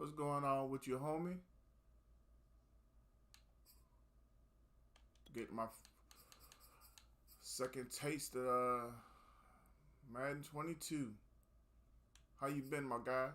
What's going on with you, homie? Get my second taste of Madden 22. How you been, my guy?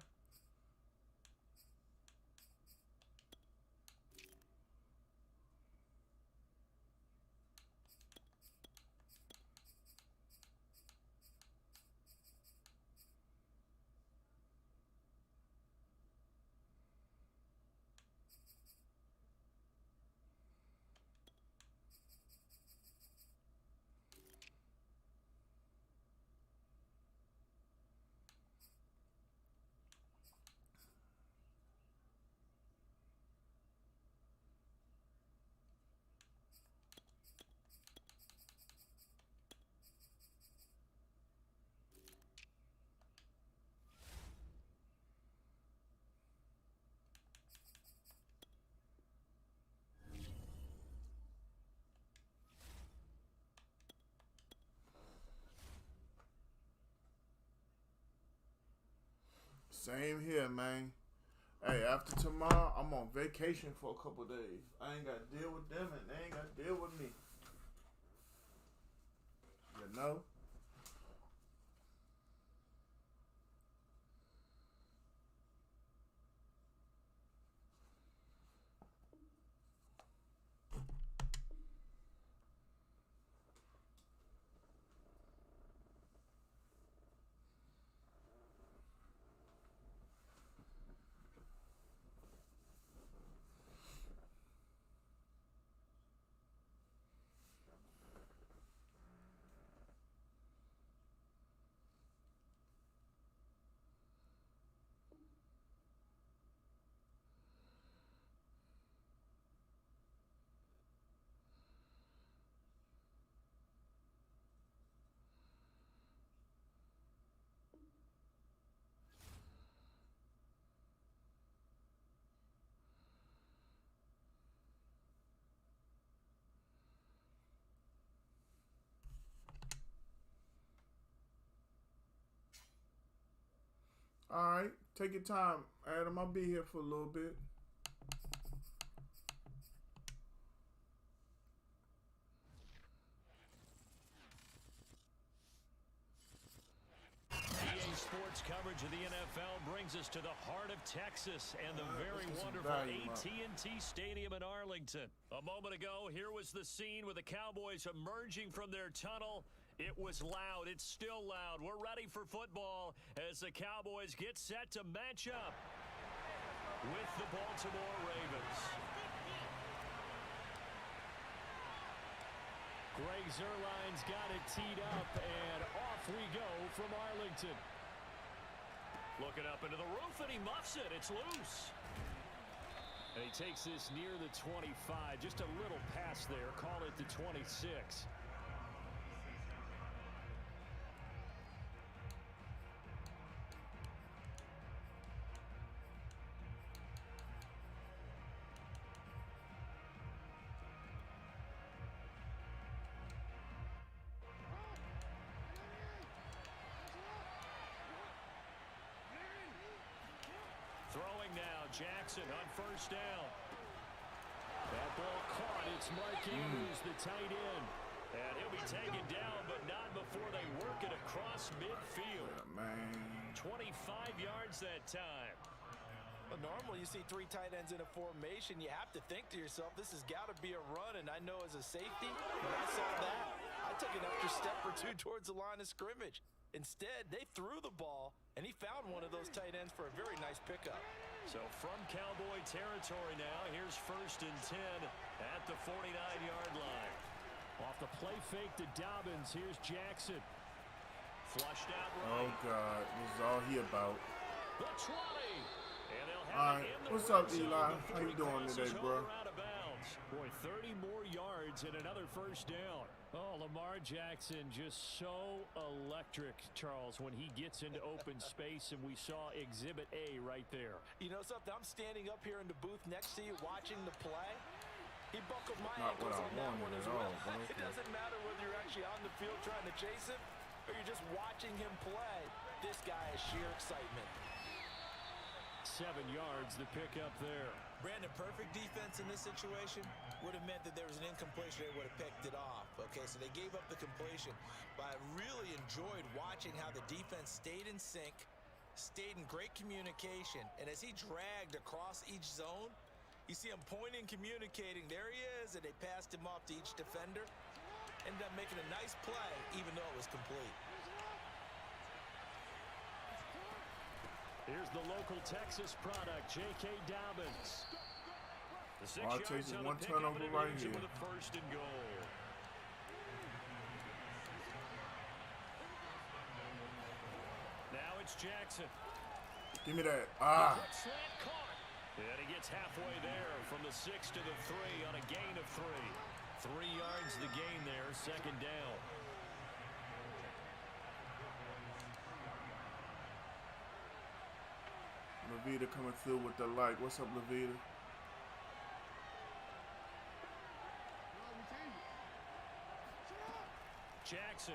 Same here, man. Hey, after tomorrow, I'm on vacation for a couple days. I ain't got to deal with them, and they ain't got to deal with me. You know? All right, take your time, Adam. I'll be here for a little bit. EA Sports coverage of the NFL brings us to the heart of Texas and the very wonderful AT&T Stadium in Arlington. A moment ago, here was the scene with the Cowboys emerging from their tunnel. It was loud. It's still loud. We're ready for football as the Cowboys get set to match up with the Baltimore Ravens. Greg Zuerlein's got it teed up, and off we go from Arlington. Looking up into the roof, and he muffs it. It's loose. And he takes this near the 25. Just a little pass there. Call it the 26. Throwing now, Jackson on first down. That ball caught. It's Mark Andrews, the tight end. And he'll be taken down, but not before they work it across midfield. Yeah, man. 25 yards that time. Well, normally you see three tight ends in a formation. You have to think to yourself, this has got to be a run. And I know as a safety, when I saw that, I took an extra step or two towards the line of scrimmage. Instead, they threw the ball, and he found one of those tight ends for a very nice pickup. So from Cowboy territory now, here's 1st and 10 at the 49-yard line. Off the play fake to Dobbins, here's Jackson. Flushed out right. Oh, God. This is all he about. The 20. And they'll have All right. it in the What's up, red zone. Eli? The How you three doing crosses today, bro? over out of bounds. Boy, 30 more yards and another first down. Oh, Lamar Jackson just so electric, Charles, when he gets into open space, and we saw Exhibit A right there. You know something? I'm standing up here in the booth next to you watching the play. He buckled my Not what ankles I on that one wanted as at well. all, but It okay. doesn't matter whether you're actually on the field trying to chase him or you're just watching him play. This guy is sheer excitement. 7 yards to pick up there. Brandon, perfect defense in this situation would have meant that there was an incompletion. They would have picked it off. Okay, so they gave up the completion. But I really enjoyed watching how the defense stayed in sync, stayed in great communication. And as he dragged across each zone, you see him pointing, communicating. There he is, and they passed him off to each defender. Ended up making a nice play, even though it was complete. Here's the local Texas product, J.K. Dobbins. The 6 All it yards takes is on one the pickup, turnover and it right leaves him here. with a 1st and goal. Now it's Jackson. Give me that. Ah. Slant caught. And he gets halfway there from the 6 to the 3 on a gain of 3. 3 yards the gain there, 2nd down. Levita coming through with the light. What's up, Levita? Jackson.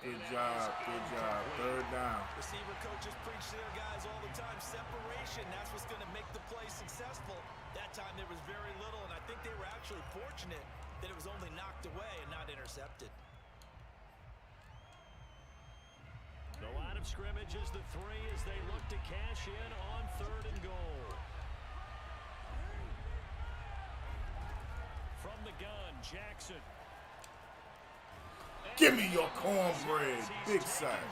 Good job. Good job. 3rd down. Receiver coaches preach to their guys all the time. Separation, that's what's going to make the play successful. That time there was very little, and I think they were actually fortunate that it was only knocked away and not intercepted. The line of scrimmage is the 3 as they look to cash in on 3rd and goal. From the gun, Jackson. Give me your cornbread. Big sack.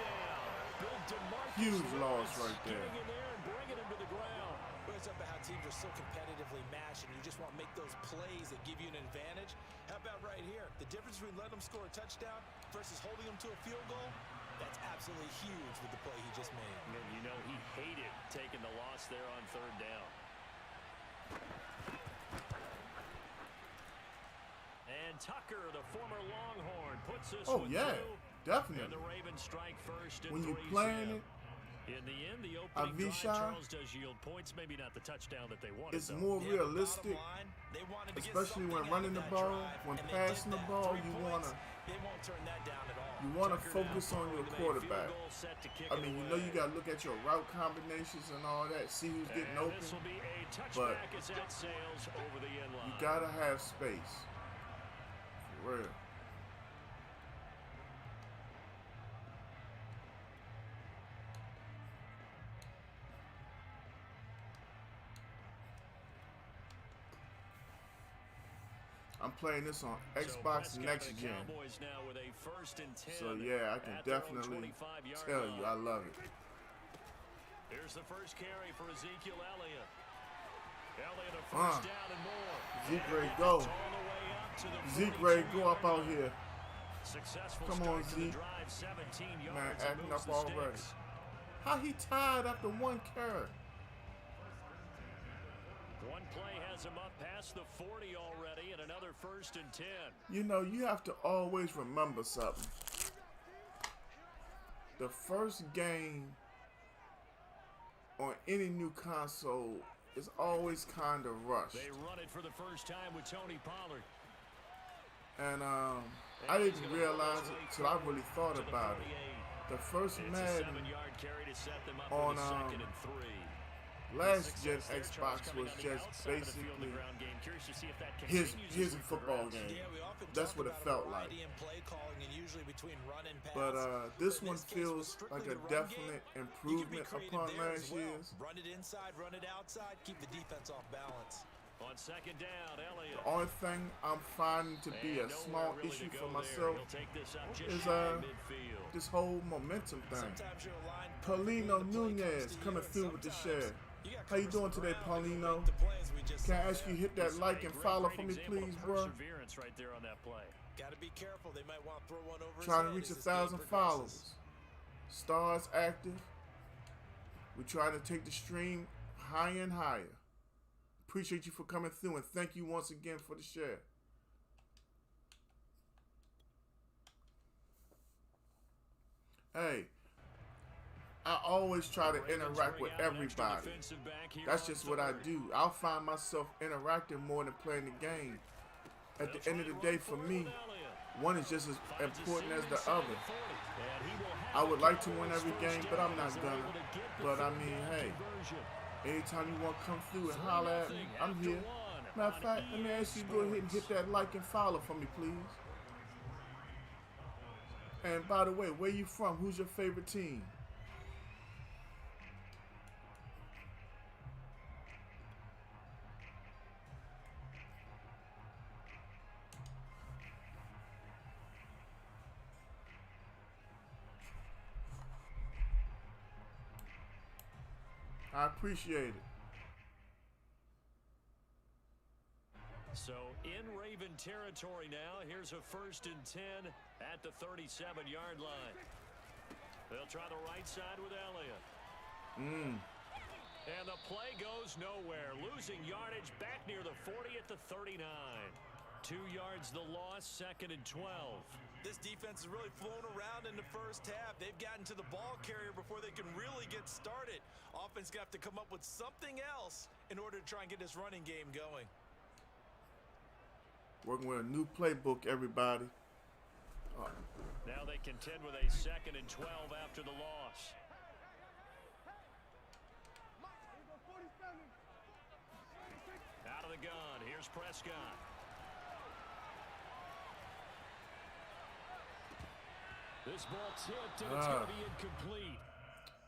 Huge loss right there. But it's up about how teams are so competitively matched, and you just want to make those plays that give you an advantage. How about right here? The difference between letting them score a touchdown versus holding them to a field goal, that's absolutely huge with the play he just made. And you know he hated taking the loss there on 3rd down. And Tucker, the former Longhorn, puts this one through. Definitely. And the Ravens strike first and When you're 3-0. playing it, In the end, the opening Avisha, drive, Charles, does yield points. Maybe not the touchdown that they wanted, it's though. more Yeah, realistic, line, they wanted to get especially when something running out the of that ball. drive, When and they passing did the that. ball, 3 you points, wanna they won't turn that down at all. you wanna Tucker focus now on your forward with a quarterback. field goal set to kick I it mean, you away. know you gotta look at your route combinations and all that. See who's getting And open. this will be a But touchback as that sails over the end line. you gotta have space. For real. I'm playing this on Xbox Next Gen. Now with a 1st and 10 So yeah, I can at their own definitely 25-yard tell line. you I love it. Here's the first carry for Ezekiel Elliott. Elliott a 1st down and more. Zeke ready go. All the way up to the Zeke ready go up out here. Successful Come start on, to the Zeke. drive, 17 yards, Man, and acting moves up the already. sticks. How he tied after 1 carry? One play has him up past the 40 already, and another 1st and 10. You know, you have to always remember something. The first game on any new console is always kind of rushed. They run it for the first time with Tony Pollard. And I didn't realize it till I really thought about it. The first It's a Madden 7-yard carry to set them up on with a 2nd and 3. last gen Success there, Charles, Xbox coming was on the just outside of the field basically and ground game. Curious to see if that his continues as we football progress. game. Yeah, we often That's talk what it about felt variety like. in play calling and usually between run and pass. But this in one case, it was feels strictly like a the run definite game. You can be improvement creative upon there as last well. year's. Run it inside, run it outside, keep the defense off balance. On 2nd down, Elliott. The only thing I'm finding to be a And small nowhere really issue to for go myself there. He'll take this up just is shy of midfield. this whole momentum thing. Sometimes you're aligned Paulino perfectly, the play Nunez comes to coming you, through and with the sometimes share. you got How you covers doing on the today, ground and you Paulino? make the plays we just Can I saw ask you there. hit that like and follow for me, example of please, bro? perseverance right there on that play. Gotta be careful. They might want to throw one over Trying to his reach head as 1,000 this game progresses. followers. Stars active. We're trying to take the stream higher and higher. Appreciate you for coming through and thank you once again for the share. Hey, I always try to interact with everybody. That's just what I do. I'll find myself interacting more than playing the game. At the end of the day, for me, One is just as important as the other. I would like to win every game, but I'm not gonna. But I mean, hey, anytime you want to come through and holler at me, I'm here. Matter of fact, let me ask you to go ahead and hit that like and follow for me, please. And by the way, where you from? Who's your favorite team? I appreciate it. So in Raven territory now, here's a 1st and 10 at the 37-yard line. They'll try the right side with Elliott. And the play goes nowhere. Losing yardage back near the 40 at the 39. 2 yards the loss, 2nd and 12. This defense has really flown around in the first half. They've gotten to the ball carrier before they can really get started. Offense got to come up with something else in order to try and get this running game going. Working with a new playbook, everybody. Now they contend with a 2nd and 12 after the loss. Out of the gun, here's Prescott. This ball tipped, and it's going to be incomplete.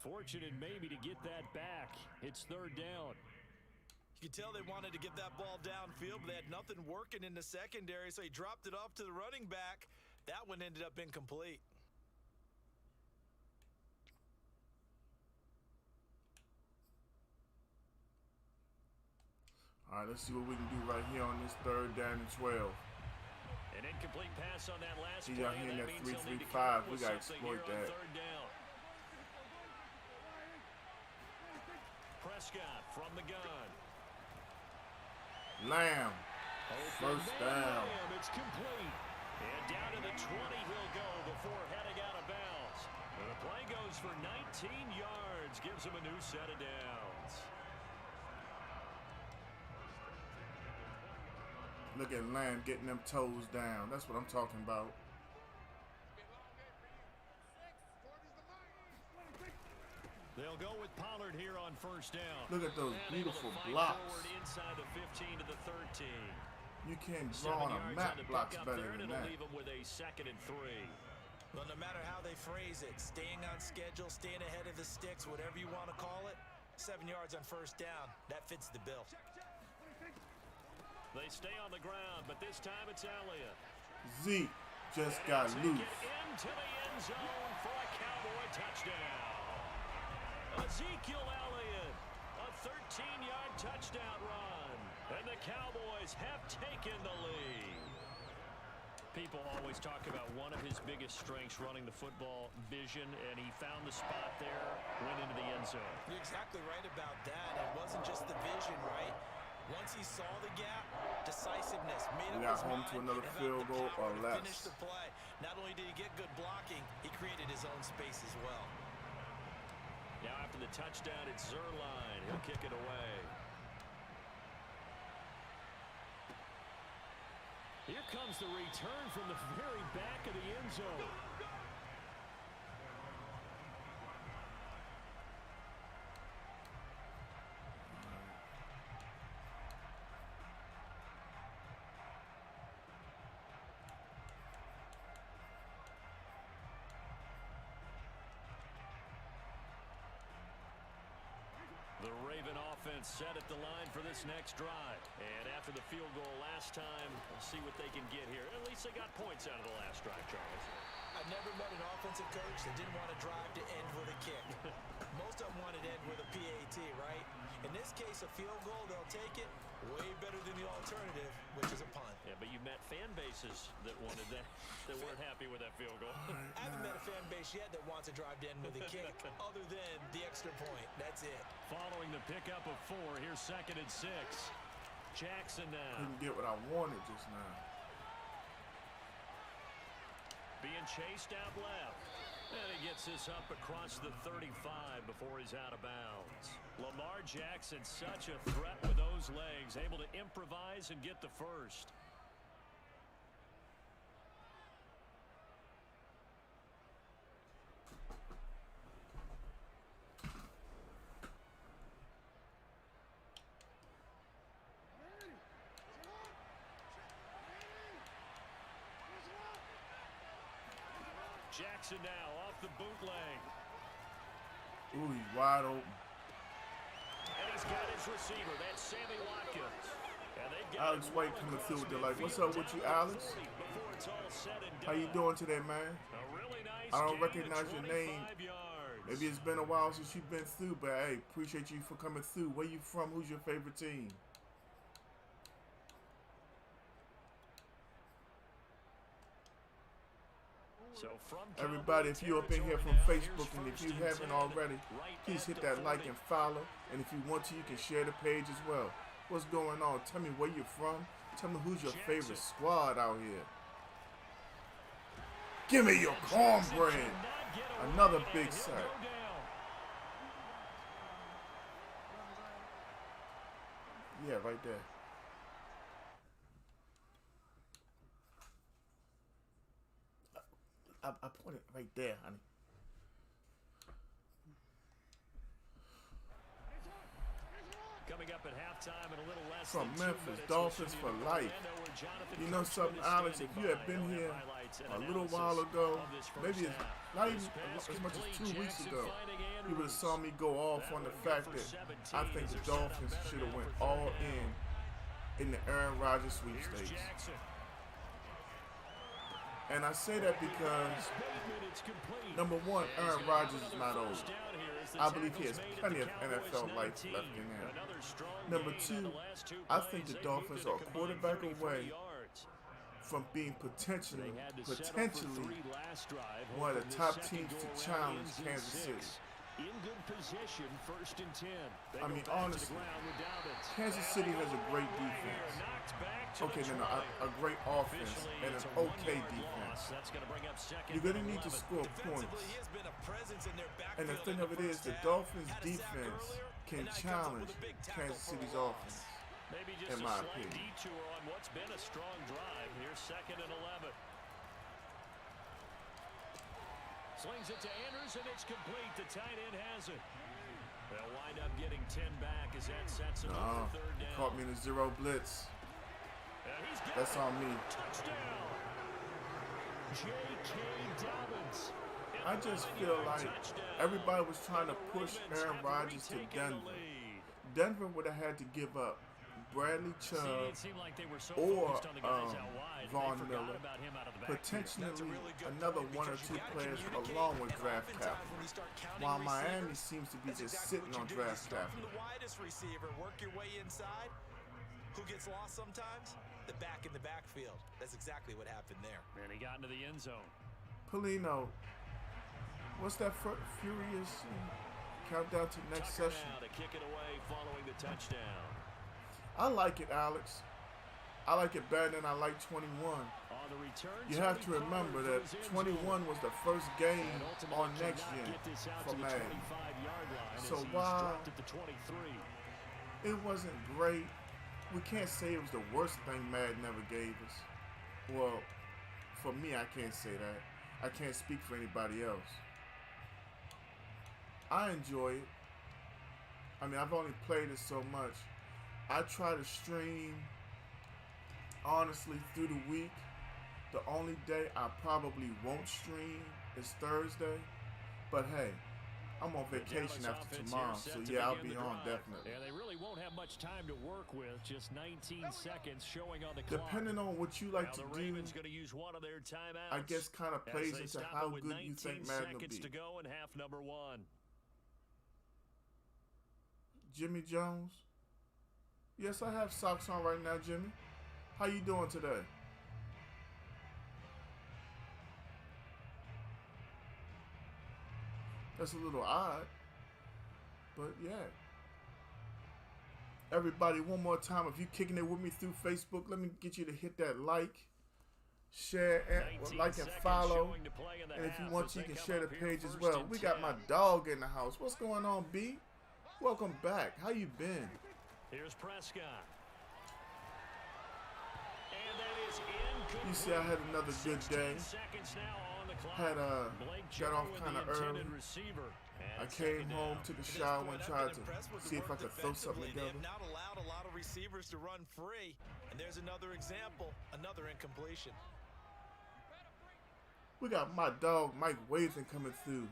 Fortunate maybe to get that back. It's 3rd down. You could tell they wanted to get that ball downfield, but they had nothing working in the secondary, so he dropped it off to the running back. That one ended up incomplete. All right, let's see what we can do right here on this 3rd down and 12. An incomplete pass on that last See, play. y'all hearing that That means 3-3-5. We got to exploit that. 3rd down. Prescott from the gun. Lamb. First down. It's complete. And down to the 20 he'll go before heading out of bounds. And the play goes for 19 yards. Gives him a new set of downs. Look at Lamb getting them toes down. That's what I'm talking about. They'll go with Pollard here on 1st down. Look at those And beautiful able to fight blocks. forward inside the 15 to the 13. You can't draw on a map blocks better than that. Leave them with a 2nd and 3. Well, no matter how they phrase it, staying on schedule, staying ahead of the sticks, whatever you want to call it, 7 yards on 1st down. That fits the bill. They stay on the ground, but this time it's Elliott. Zeke just got loose. Into the end zone for a Cowboy touchdown. Ezekiel Elliott, a 13-yard touchdown run. And the Cowboys have taken the lead. People always talk about one of his biggest strengths, running the football, vision, and he found the spot there, went into the end zone. You're exactly right about that. It wasn't just the vision, right? Once he saw the gap, decisiveness, made up his mind, to another field goal or less. Finish the play. Not only did he get good blocking, he created his own space as well. Now after the touchdown, it's Zerline. He'll kick it away. Here comes the return from the very back of the end zone. The Raven offense set at the line for this next drive. And after the field goal last time, we'll see what they can get here. At least they got points out of the last drive, Charles. I've never met an offensive coach that didn't want to drive to end with a kick. Most of them wanted to end with a PAT, right? In this case, a field goal, they'll take it. Way better than the alternative, which is a punt. Yeah, but you've met fan bases that wanted that, that weren't happy with that field goal. I haven't met a fan base yet that wants to drive to end with a kick, other than the extra point. That's it. Following the pickup of 4, here's 2nd and 6. Jackson now. Couldn't get what I wanted just now. Being chased out left. And he gets this up across the 35 before he's out of bounds. Lamar Jackson, such a threat with those legs, able to improvise and get the first. Jackson now off the bootleg. Ooh, he's wide open. And he's got his receiver. That's Sammy Watkins. Alex White coming through with the like. What's up with you, Alex? How you doing today, man? I don't recognize your name. Maybe it's been a while since you've been through, but hey, appreciate you for coming through. Where you from? Who's your favorite team? Everybody, if you're up in here from Facebook, and if you haven't already, please hit that like and follow. And if you want to, you can share the page as well. What's going on? Tell me where you're from. Tell me who's your favorite squad out here. Give me your cornbread. Another big sack. Yeah, right there. I put it right there, honey. Coming up at halftime and a little less from Memphis, Dolphins for life. You know something, Alex? If you had been here a little while ago, maybe it's not even as much as 2 weeks ago, you would have saw me go off on the fact that I think the Dolphins should have went all in the Aaron Rodgers sweepstakes. And I say that because, number one, Aaron Rodgers is not old. I believe he has plenty of NFL life left in him. Number two, I think the Dolphins are a quarterback away from being potentially one of the top teams to challenge Kansas City. In good position, 1st and 10. I mean, honestly, Kansas City has a great defense. Okay, no, a great offense and an okay defense. You're going to need to score points. And the thing of it is, the Dolphins' defense can challenge Kansas City's offense, in my opinion. On what's been a strong drive. Here's 2nd and 11. Slings it to Andrews, and it's complete. The tight end has it. They'll wind up getting 10 back as that sets him up for 3rd down. He caught me in a zero blitz. That's on me. Touchdown. J.K. Dobbins. I just feel like everybody was trying to push Aaron Rodgers to Denver. Denver would have had to give up Bradley Chubb or Von Miller, potentially another 1 or 2 players along with draft capital, while Miami seems to be just sitting on draft capital. The widest receiver, work your way inside. Who gets lost sometimes? The back in the backfield. That's exactly what happened there. And he got into the end zone. Polino, what's that furious countdown to next session? To kick it away following the touchdown. I like it, Alex. I like it better than I like 21. You have to remember that 21 was the first game on next gen for Madden. So while it wasn't great, we can't say it was the worst thing Madden ever gave us. Well, for me, I can't say that. I can't speak for anybody else. I enjoy it. I mean, I've only played it so much. I try to stream, honestly, through the week. The only day I probably won't stream is Thursday. But hey, I'm on vacation after tomorrow, so yeah, I'll be on definitely. Yeah, they really won't have much time to work with. Just 19 seconds showing on the clock. Depending on what you like to do, going to use one of their timeouts. I guess kind of plays into how good you think Madden will be. To go in half number 1. Jimmy Jones. Yes, I have socks on right now, Jimmy. How you doing today? That's a little odd, but yeah. Everybody, one more time, if you're kicking it with me through Facebook, let me get you to hit that like, share, and like and follow. And if you want to, you can share the page as well. We got my dog in the house. What's going on, B? Welcome back. How you been? Here's Prescott. And that is incomplete. You see, I had another good day. Had got off kind of early. I came home, took a shower, and tried to see if I could throw something together. They have not allowed a lot of receivers to run free. And there's another example, another incompletion. We got my dog Mike Wathan coming through.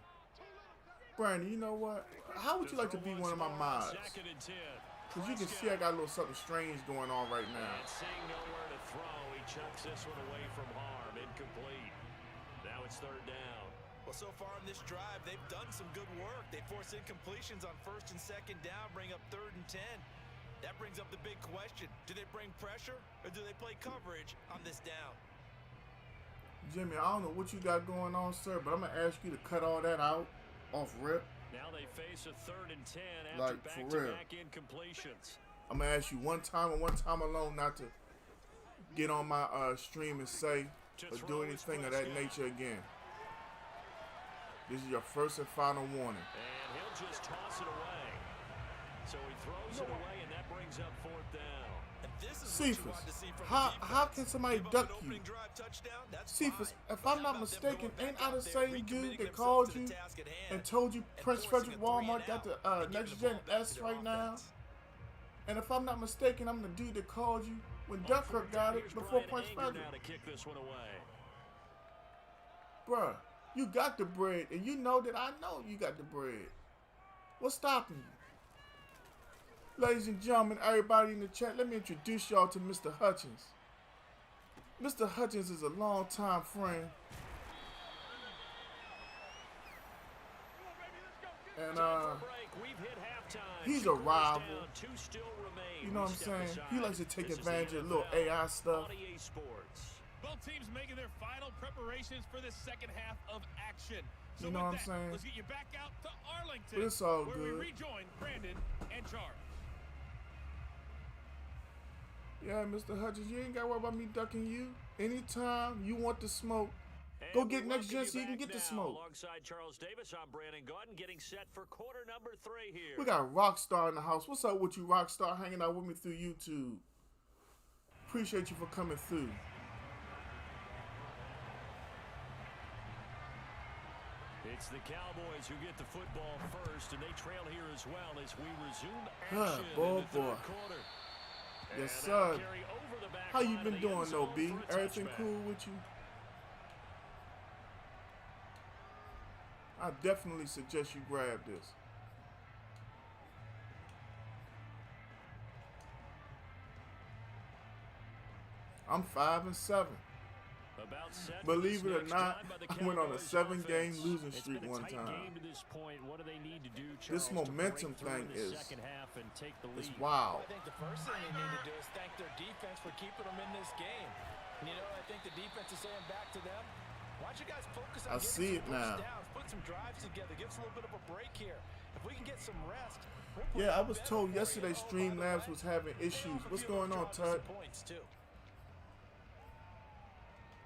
Brandon, you know what? How would you like to be one of my mods? Because you can see I got a little something strange going on right now. And seeing nowhere to throw, he chucks this one away from harm. Incomplete. Now it's third down. Well, so far in this drive, they've done some good work. They force incompletions on first and second down, bring up 3rd and 10. That brings up the big question. Do they bring pressure or do they play coverage on this down? Jimmy, I don't know what you got going on, sir, but I'm going to ask you to cut all that out off rip. Now they face a 3rd and 10 after back-to-back incompletions. I'm going to ask you one time and one time alone not to get on my stream and say or do anything of that nature again. This is your first and final warning. And he'll just toss it away. So he throws it away, and that brings up 4th down. And this is Cephas, how can somebody duck you? Cephas, if I'm not mistaken, ain't I the same dude that called you and told you Prince Frederick Walmart got the Next Gen S right now? And if I'm not mistaken, I'm the dude that called you when Dunkirk got it before Prince Frederick. Bruh, you got the bread, and you know that I know you got the bread. What's stopping you? Ladies and gentlemen, everybody in the chat, let me introduce y'all to Mr. Hutchins. Mr. Hutchins is a longtime friend. And he's a rival. You know what I'm saying? He likes to take advantage of little AI stuff. Both teams making their final preparations for the second half of action. So you know what I'm saying? Let's get you back out to Arlington, but it's all where good. we rejoin Brandon and Charles. Yeah, Mr. Hutchins, you ain't got to worry about me ducking you. Anytime you want the smoke, go get Next Gen so you can get the smoke. Alongside Charles Davis, I'm Brandon Gordon, getting set for quarter number 3 here. We got Rockstar in the house. What's up with you, Rockstar, hanging out with me through YouTube? Appreciate you for coming through. It's the Cowboys who get the football first, and they trail here as well as we resume action in the third quarter. Yes, sir. How you been doing, though, B? Everything cool with you? I definitely suggest you grab this. I'm 5-7. Believe it or not, I went on a 7-game losing streak one time. This momentum thing is wild. I think the first thing they need to do is thank their defense for keeping them in this game. You know, I think the defense is saying back to them, why don't you guys focus on getting some first downs, put some drives together, give us a little bit of a break here. If we can get some rest. Yeah, I was told yesterday Streamlabs was having issues. What's going on, Tut?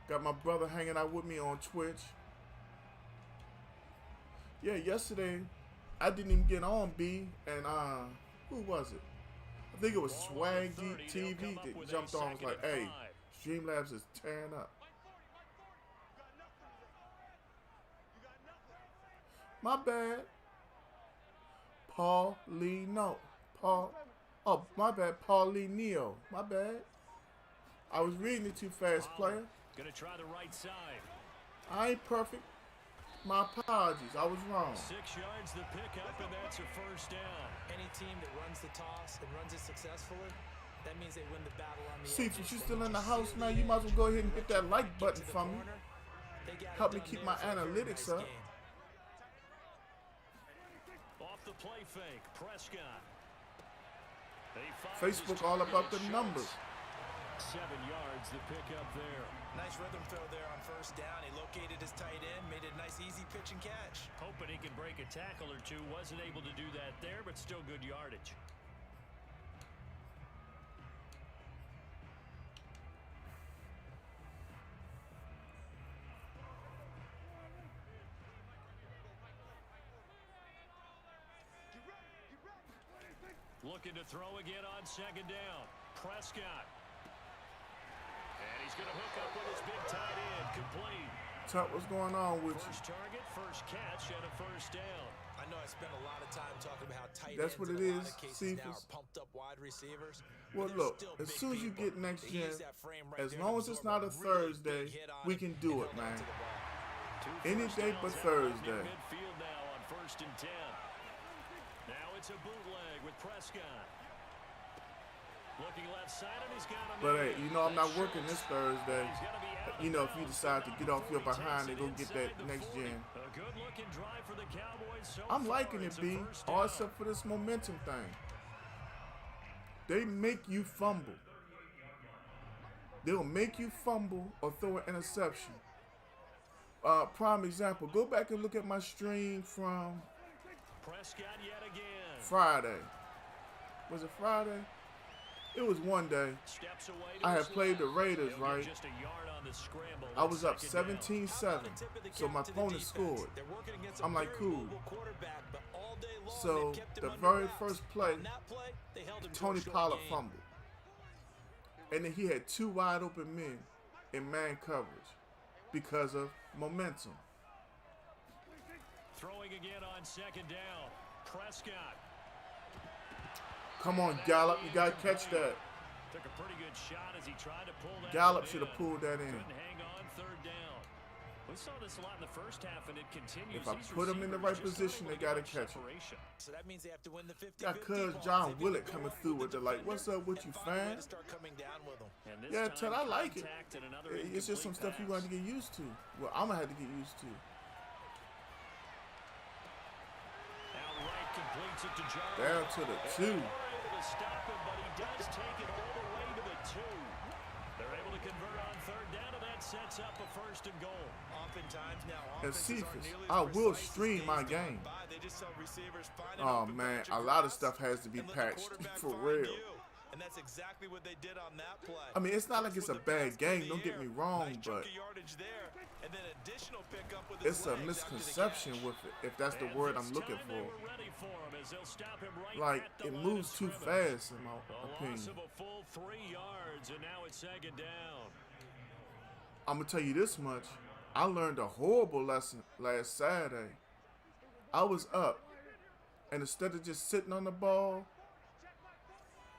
Got my brother hanging out with me on Twitch. Yeah, yesterday I didn't even get on, B, and who was it? I think it was Swag Geek TV that jumped on and was like, hey, Streamlabs is tearing up. My bad. Paul Lee Neo. My bad. I was reading it too fast, player. Gonna try the right side. I ain't perfect. My apologies. I was wrong. 6 yards the pickup, and that's a first down. Any team that runs the toss and runs it successfully, that means they win the battle on the See, if you're still in the house now, you might as well go ahead and hit that like button for me. Help me keep my analytics up. Off the play fake, Prescott. Facebook all about the numbers. 7 yards the pickup there. Nice rhythm throw there on first down. He located his tight end, made it a nice easy pitch and catch. Hoping he can break a tackle or two. Wasn't able to do that there, but still good yardage. Looking to throw again on second down. Prescott. And he's going to hook up with his big tight end. Complete. Tuck, what's going on with you? First target, first catch, and a first down. I know I spent a lot of time talking about how tight That's ends what it in a is, lot of cases now Cephas. are pumped up wide receivers. Well, look, as soon as you get Next Gen, as long as it's not a Thursday, we can do it, man. Any day but Thursday. Midfield now on 1st and 10. Now it's a bootleg with Prescott. Looking left side, and he's got him. But hey, you know I'm not working this Thursday. You know, if you decide to get off your behind and go get that next gen. A good looking drive for the Cowboys so I'm far. liking it, It's a B. first All down. except for this momentum thing. They make you fumble. They'll make you fumble or throw an interception. Prime example, go back and look at my stream from Prescott yet again. Friday. Was it Friday? It was one day. Steps away to I had his played the left. Raiders, They'll get right? just a yard on the scramble. I was up Second down. 17-7, so my opponent scored. I'm like, cool. So the very first play, Tony Pollard fumbled. And then he had 2 wide open men in man coverage because of momentum. Throwing again on 2nd down. Prescott. Come on, Gallup, you gotta catch that. Took a pretty good shot as he tried to pull that. Gallup one should have in. pulled that in. Couldn't hang on 3rd down. We saw this a lot in the first half, and it continues. If I These put him in the right receivers just position, not they able to gotta get catch him. separation. So that means they have to win the 50-50 Got Cuz ball. John They've Willett got to coming go through with with the the like, defender what's up with you, and find a way fam? to start coming down with them. And this Yeah, time, Ted, I like it. contact and another It's just some incomplete stuff you're pass. going to get used to. Well, I'm going to have to get used to. Outright completes it to John. Down to the 2. They're able to stop him, but he does take it all the way to the 2. They're able to convert on 3rd down, and that sets up a 1st and goal. Oftentimes now, And offenses aren't Cephas, nearly I as will precise as stream days my gone game. by. They just saw receivers find an Oh open man, patch a lot of across stuff has to be and let the patched quarterback for find real. you. And that's exactly what they did on that play. I mean, it's not like it's a With the pass bad game, in don't the get me air, wrong, nice chunk but of yardage there, and then additional pickup with his it's a legs after the misconception catch. with it, if that's the And word this I'm looking time they for. were ready for him as they'll stop him right Like, at the it line moves of too scrimmage. fast, in my A loss opinion. of a full 3 yards, and now it's 2nd down. I'm going to tell you this much. I learned a horrible lesson last Saturday. I was up, and instead of just sitting on the ball,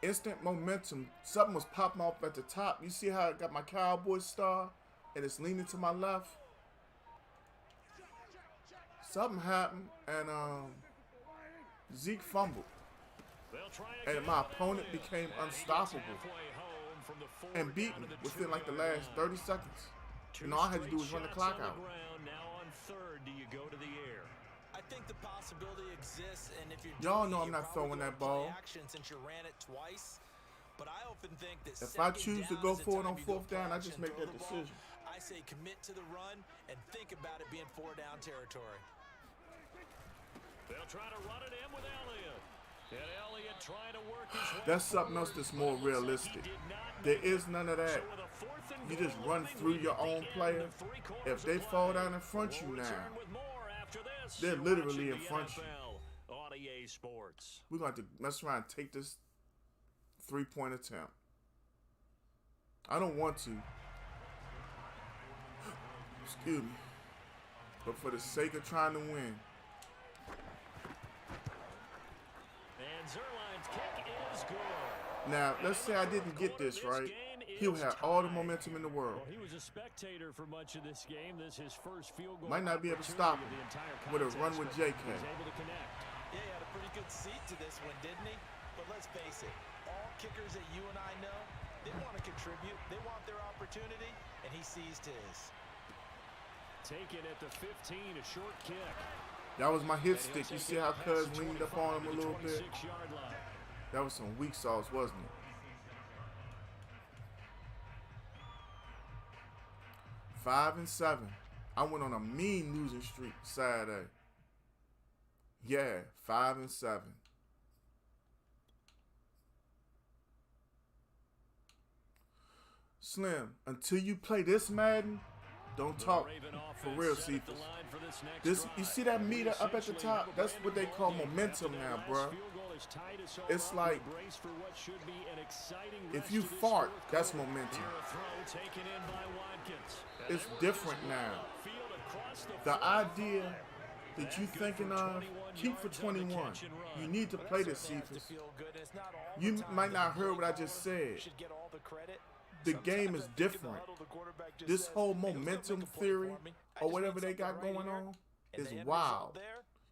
instant momentum, something was popping off at the top. You see how I got my Cowboy star, and it's leaning to my left? Something happened, and Zeke fumbled. They'll try And again my with opponent Elliott. became And he gets unstoppable halfway home from the 4 and beat down me to the within like the 2-yard last line. 30 seconds. Two And all I had to do straight was run the shots clock on out. the ground. Now on 3rd, do you go to the air? I think the possibility exists, and if you're Y'all doing know it, I'm you're not probably throwing that gonna play ball. action since you ran it twice. But I often think that If I second choose to down go is the for it time on you go 4th down, play I just action, make throw that the ball. decision. I say commit to the run and think about it being 4 down territory. They'll try to run it in with Elliott. And Elliott trying to work his way That's something else forward, that's more but it looks like realistic. he did not There make it. is none of that. So with a 4th and You goal just run looming, through we your hit the own end player. of 3 quarters If they of fall play. down in front you We'll now, return with more after this. they're You're literally watching in front the you. NFL on EA Sports. we're going to have to mess around and take this 3-point attempt. I don't want to. Excuse me. But for the sake of trying to win, And Zerline's kick is good. now let's say I didn't get this right. He'll have all the momentum in the world. Well, he was a spectator for much of this game. This is his first field goal. Might not be able to opportunity stop of him the entire with a contest, run with but JK. he was able to connect. Yeah, he had a pretty good seat to this one, didn't he? But let's face it, all kickers that you and I know, they want to contribute. They want their opportunity, and he seized his. Taken at the 15, a short kick. That was my hit And he'll stick. You take see it how past Cuz the leaned up 25 on him a to the little bit? 26-yard line. That was some weak sauce, wasn't it? 5-7. I went on a mean losing streak Saturday. Yeah, 5-7. Slim, until you play this Madden, don't talk for real, Cephas. This, you see that meter up at the top? That's what they call momentum now, bruh. It's like, if you fart, that's momentum. It's different now. The idea that you thinking of, keep for 21. You need to play this, Cephas. You might not heard what I just said. the game is different. This whole momentum theory or whatever they got going on is wild.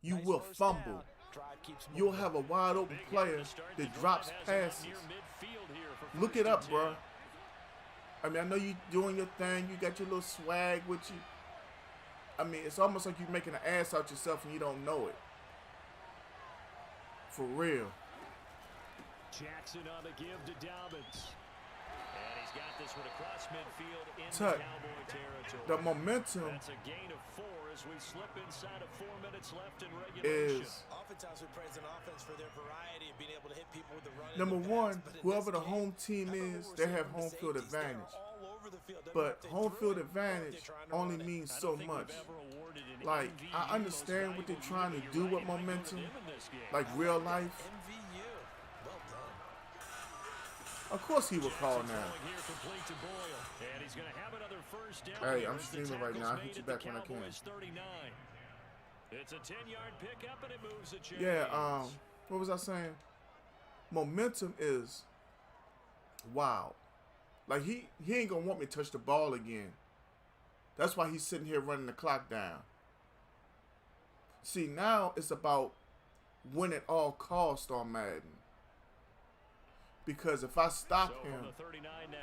You will fumble. You'll have a wide open player that drops passes. Look it up, bro. I mean, I know you doing your thing. You got your little swag with you. I mean, it's almost like you're making an ass out yourself and you don't know it. For real. Jackson on the give to Dobbins. And he's got this one across midfield into Tut. Cowboy territory. The momentum That's a gain of 4 as we slip inside of 4 minutes left in regulation. is, Oftentimes we praise an offense for their variety of being able to hit people with the run. number one, whoever the home team is, they have home field advantage. But home field advantage only means so much. Like, I understand what they're trying to do with momentum, like real life. Of course he will call now. Hey, I'm streaming right now. I'll hit you back when I can. It's a 10-yard pickup and it moves the chains. Yeah, what was I saying? Momentum is wow. Like, he ain't gonna want me to touch the ball again. That's why he's sitting here running the clock down. See, now it's about win at all cost on Madden. Because if I stop him,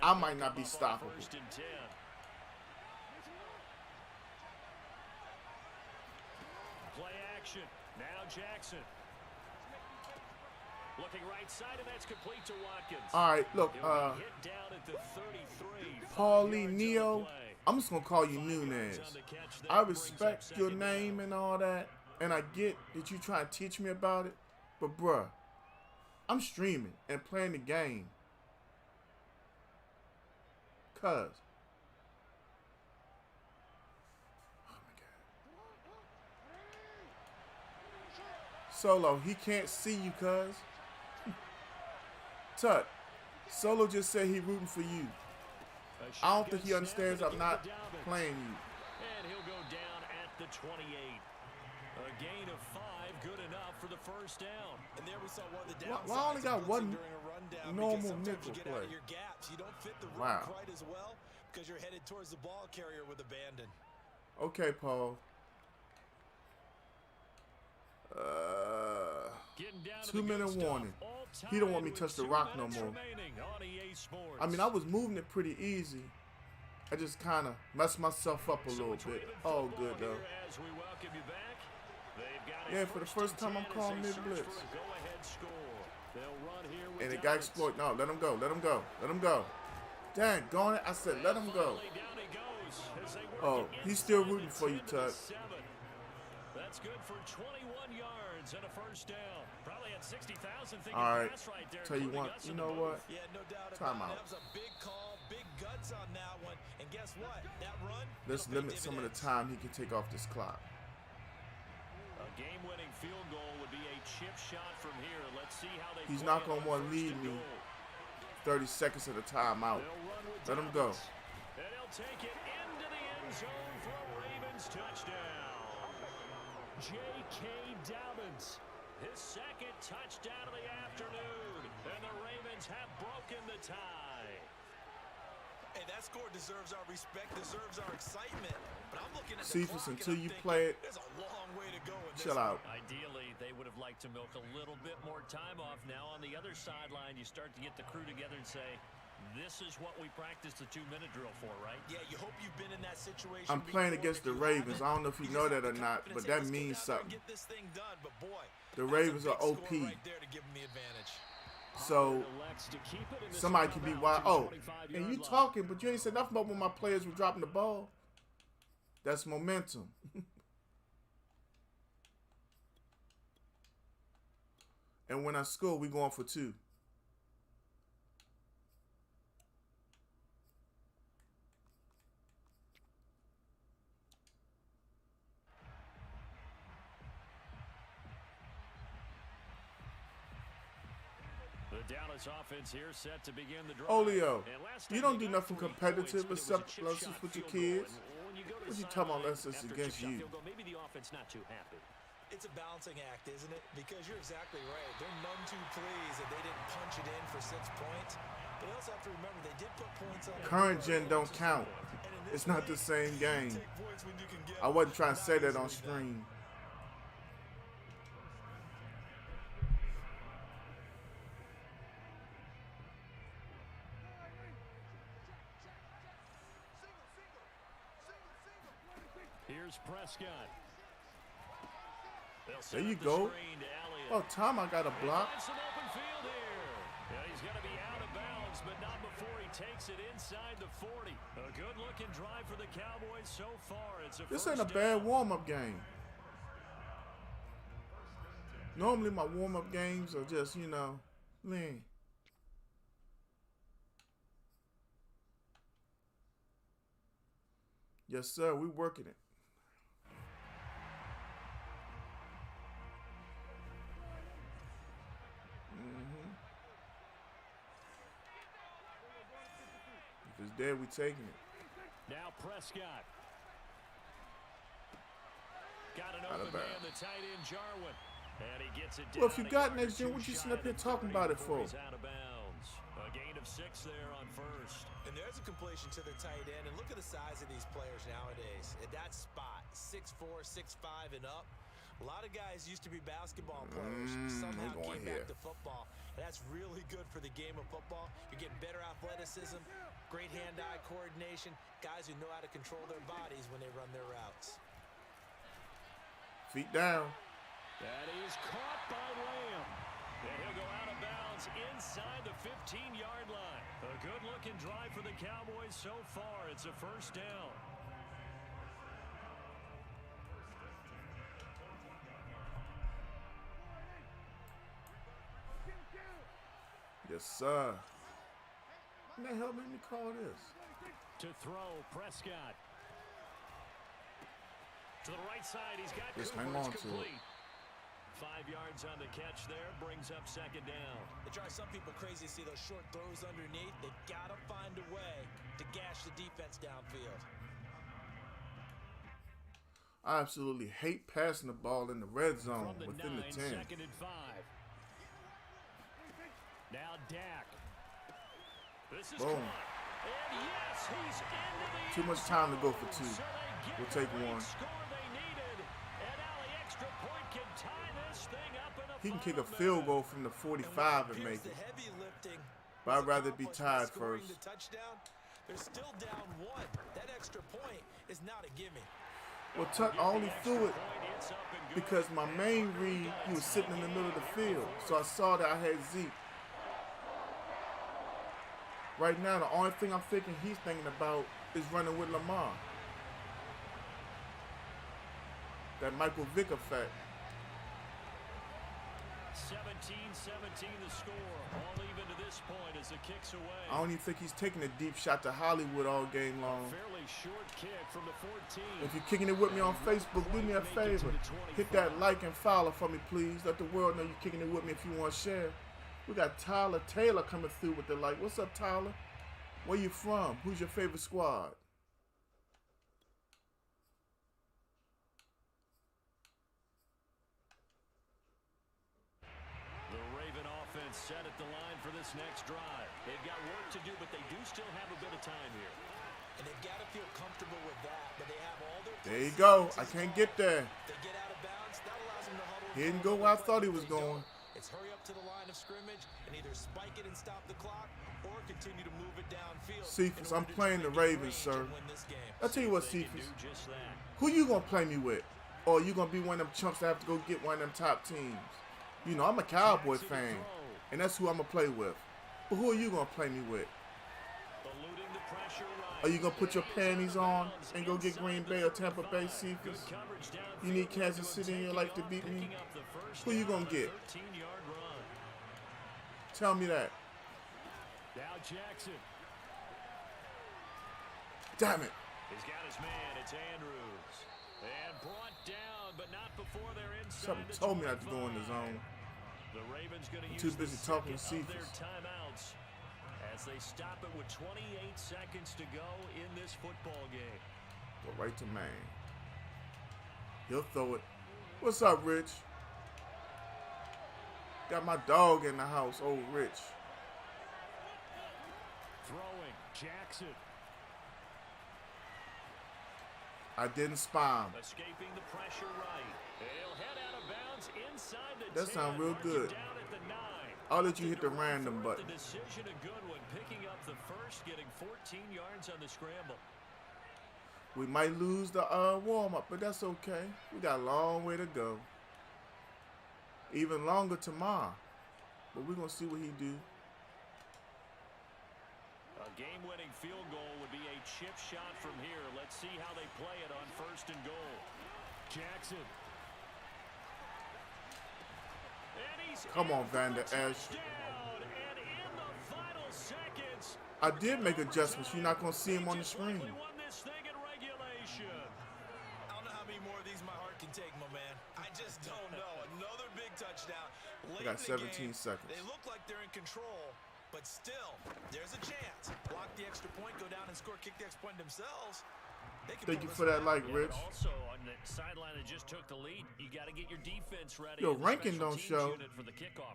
I might not be stoppable. Play action. Now Jackson. Looking right side, and that's complete to Watkins. All right, look, Hit down at the 33. Paulie Neo, I'm just going to call you Nunez. I respect your name and all that, and I get that you trying to teach me about it, but bruh, I'm streaming and playing the game. Cuz. Oh my God. Solo, he can't see you, cuz. Tut, Solo just said he rooting for you. I don't think he understands I'm not playing you. And he'll go down at the 28. A gain of 5, good enough for the first down. And there we saw one of the downsides. Well, I only got one normal nickel you play. Your gaps. You don't fit the run Wow. quite as well because you're headed towards the ball carrier with abandon. Okay, Paul. 2-minute warning. He don't want me to touch the rock no more. I mean, I was moving it pretty easy. I just kind of messed myself up a little bit. All good, though. Yeah, for the first time I'm calling mid-blitz. And the guy exploit. No, let him go. Let him go. Let him go. Dang, gone it. I said, let him go. Oh, he's still rooting for you, Tut. That's good for 21 yards and a first down. Probably had 60,000 thinking All right. pass right there. Tell you what, you know what? Yeah, no doubt Time about it. out. That was a big call, big guts on that one. And guess what? That run. Let's limit some of the time he can take off this clock. A game-winning field goal would be a chip shot from here. Let's see how they He's play not it going to on want to first lead and me goal. 30 seconds at a time out. They'll run with Let him go. Dobbins. And he'll take it into the end zone for a Ravens touchdown. J.K. Dobbins, his second touchdown of the afternoon. And the Ravens have broken the tie. Hey, that score deserves our respect, deserves our excitement. But I'm looking at the Cephas, clock until and I'm you thinking, play it, there's a long way to go in chill this out. Ideally, they would have liked to milk a little bit more time off. Now on the other sideline, you start to get the crew together and say, this is what we practiced the 2-minute drill for, right? Yeah, you hope you've been in that situation. I'm playing before. against If the you Ravens. haven't, I don't know if you just know have that or the not, confidence, but hey, that let's get means out there and something. get this thing done. But boy, The that's a Ravens big are score OP. right there to give them the advantage. So somebody can be wild. Oh, and you talking, but you ain't said nothing about when my players were dropping the ball. That's momentum. And when I score, we going for 2. The Dallas offense here set to begin the drive. Olio, And last you time don't do got nothing 3 competitive points, but it was a except chip unless shot it's with your field goal. kids. And when you go to What the you talking about sideline unless it's after a against chip shot you? field goal, maybe the offense not too happy. It It's a balancing act, isn't it? Because you're exactly right. They're none too pleased that they didn't punch it in for 6 points. But you also have to remember they did put points on. Current gen don't count. It's not the same game. I wasn't trying to say that on stream. Here's Prescott. There you go. Oh, Tom, I got a block. Some open field here. Yeah, he's going to be out of bounds, but not before he takes it inside the 40. A good-looking drive for the Cowboys so far. This ain't a bad warm-up game. Normally, my warm-up games are just, you know, lean. Yes, sir. We working it. If it's there, we taking it. Now Prescott. Got an open man, the tight end Jarwin. And he gets it down. Well, if you got next gen, what you sitting up here talking about it for? He's out of bounds. A gain of 6 there on first. And there's a completion to the tight end. And look at the size of these players nowadays. At that spot, 6'4", 6'5", and up. A lot of guys used to be basketball players. Somehow came back to football. And that's really good for the game of football. You're getting better athleticism, great hand-eye coordination, guys who know how to control their bodies when they run their routes. Feet down. That is caught by Lamb. And he'll go out of bounds inside the 15-yard line. A good-looking drive for the Cowboys so far. It's a first down. Yes, sir. What the hell made me call this? To throw, Prescott. To the right side, he's got Just Cooper. hang on It's to complete. it. 5 yards on the catch there, brings up second down. It drives some people crazy to see those short throws underneath. They gotta find a way to gash the defense downfield. I absolutely hate passing the ball in the red zone within the 10. Second and 5. Now Dak. This is boom. caught. And yes, he's into the Too much time to go for 2. So We'll take 1. score they needed. And now the extra point can tie this thing up in a He can kick a field goal from the 45 and make it. But I'd rather be tied first. The touchdown, they're still down 1. That extra point is not a gimme. Well, I only threw it because my main read, he was sitting in the middle of the field. So I saw that I had Zeke. Right now, the only thing I'm thinking he's thinking about is running with Lamar. That Michael Vick effect. 17-17 the score. All even to this point as the kick's away. I don't even think he's taking a deep shot to Hollywood all game long. Fairly short kick from the 14. If you're kicking it with me on Facebook, do me a favor. Hit that like and follow for me, please. Let the world know you're kicking it with me if you want to share. We got Tyler Taylor coming through with the like. What's up, Tyler? Where you from? Who's your favorite squad? The Raven offense set at the line for this next drive. They've got work to do, but they do still have a bit of time here. And they've got to feel comfortable with that, but they have all their... There you go. I can't get there. They get out of bounds, that allows them to huddle. He didn't go where I thought he was going. It's hurry up to the line of scrimmage and either spike it and stop the clock or continue to move it downfield. Cephas, I'm playing the Ravens, sir. I'll tell you what, Cephas. Who you going to play me with? Or you going to be one of them chumps that have to go get one of them top teams? You know, I'm a Cowboys fan, and that's who I'm going to play with. But who are you going to play me with? Are you going to put your panties on and go get Green Bay or Tampa Bay, Cephas? You need Kansas City in your life to beat me? Who you going to get? Tell me that. Now Jackson. Damn it. He's got his man. It's Andrews. And brought down, but not before they're inside. Something told me not to go in the zone. The Ravens going to use too busy talking to their Cephas. timeouts as they stop it with 28 seconds to go in this football game. Go right to Maine. He'll throw it. What's up, Rich? Got my dog in the house, old Rich. Throwing, Jackson. I didn't spy him. Escaping the pressure right. He'll head out of bounds inside the That 10. sounds real good. Down at the 9. I'll let you hit the random button. The decision a good one, picking up the first, getting 14 yards on the scramble. We might lose the warm-up, but that's okay. We got a long way to go. Even longer tomorrow. But we're going to see what he do. A game-winning field goal would be a chip shot from here. Let's see how they play it on 1st and goal. Jackson. Come on, Van Der Esch. I did make adjustments. You're not going to see him on the screen. I don't know how many more of these my heart can take, my man. I just don't know. Another big touchdown. I got 17 seconds. They look like they're in control, but still, there's a chance. Block the extra point, go down and score, kick the extra point themselves. Thank you for that like, Rich. Also, on the sideline that just took the lead, you got to get your defense ready. Yo, ranking don't show.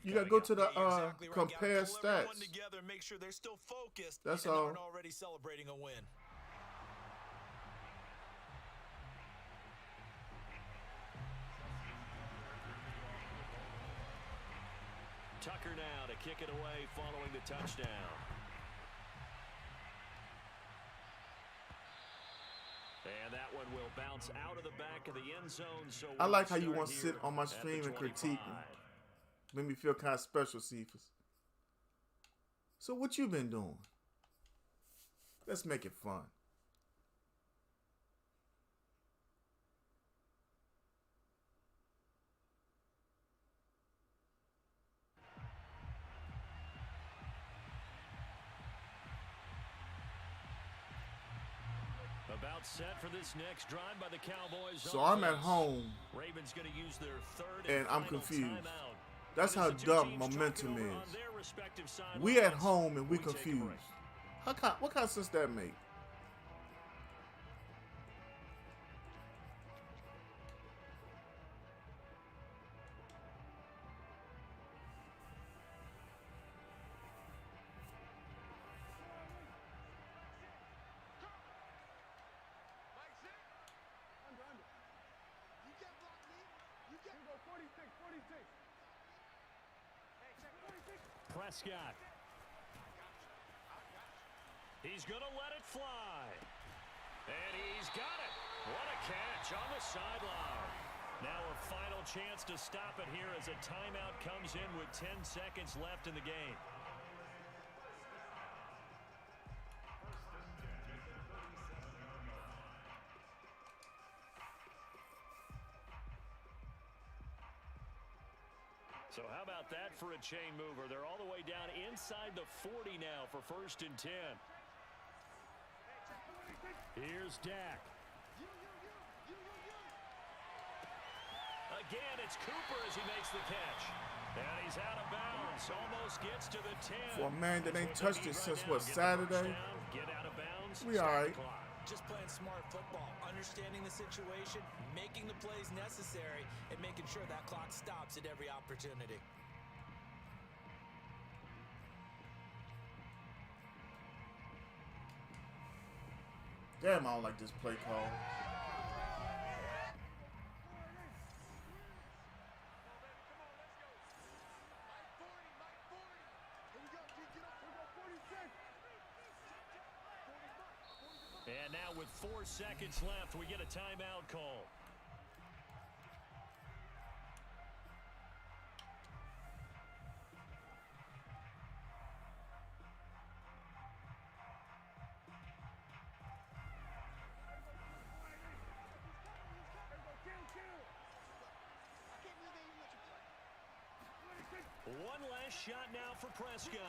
You got to go to the compare stats. Make sure they're still focused. That's and all. aren't already celebrating a win. Tucker now to kick it away following the touchdown. And that one will bounce out of the back of the end zone. So I like how you want to sit on my stream and critique me. Made me feel kind of special, Cephas. So what you been doing? Let's make it fun. About set for this next drive by the Cowboys. So I'm at home, Ravens going to use their third and I'm confused. Timeout. That's how dumb momentum is. We at home and we confused. What kind of sense that make? Prescott. He's going to let it fly. And he's got it. What a catch on the sideline. Now a final chance to stop it here as a timeout comes in with 10 seconds left in the game. So how about that for a chain mover? They're all the way down inside the 40 now for 1st and 10. Here's Dak. Again, it's Cooper as he makes the catch. And he's out of bounds. Almost gets to the 10. For a man that ain't touched it since, what, Saturday? Get out of bounds. We all right. Just playing smart football, understanding the situation, making the plays necessary, and making sure that clock stops at every opportunity. Damn, I don't like this play call. And now with 4 seconds left, we get a timeout call. One last shot now for Prescott.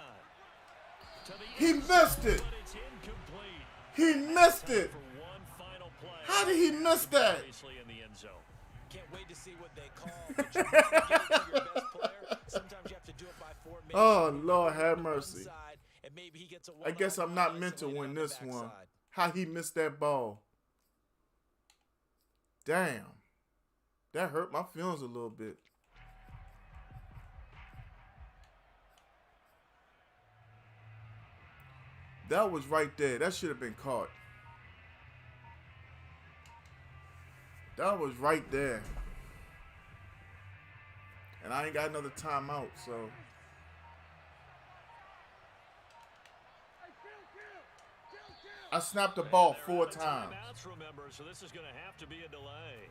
He missed it. But it's incomplete. He missed it. For one final play. How did he miss that? Obviously in the end zone. Can't wait to see what they call. But you have to get it to your best player. Sometimes you have to do it by formation. Oh, Lord have mercy. Side, and maybe he gets a I guess I'm not meant to win this one. How he missed that ball. Damn. That hurt my feelings a little bit. That was right there. That should have been caught. That was right there. And I ain't got another timeout, so. I snapped the ball 4 times. Remember, so this is going to have to be a delay.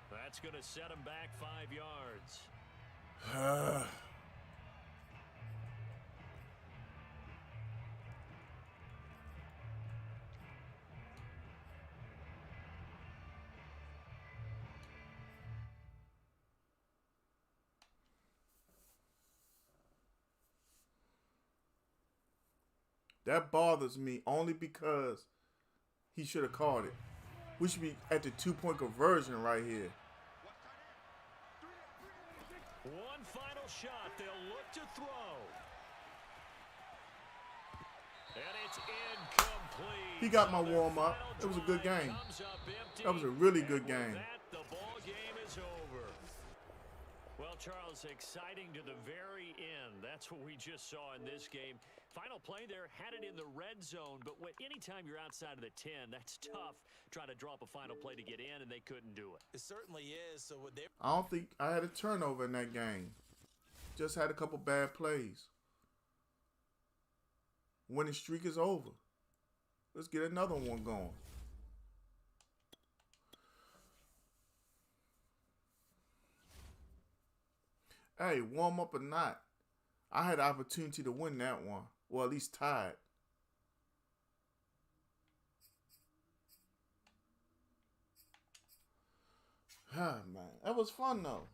That's going to set him back 5 yards. That bothers me only because he should have called it. We should be at the 2-point conversion right here. One final shot. They'll look to throw. And it's incomplete. He got my warm-up. It was a good game. That was a really good game. The ball game is over. Well, Charles, exciting to the very end. That's what we just saw in this game. Final play there, had it in the red zone, but anytime you're outside of the 10, that's tough trying to drop a final play to get in, and they couldn't do it. It certainly is. So would they? I don't think I had a turnover in that game. Just had a couple bad plays. Winning streak is over. Let's get another one going. Hey, warm up or not, I had the opportunity to win that one. Well, at least tied. Ah, man. That was fun, though.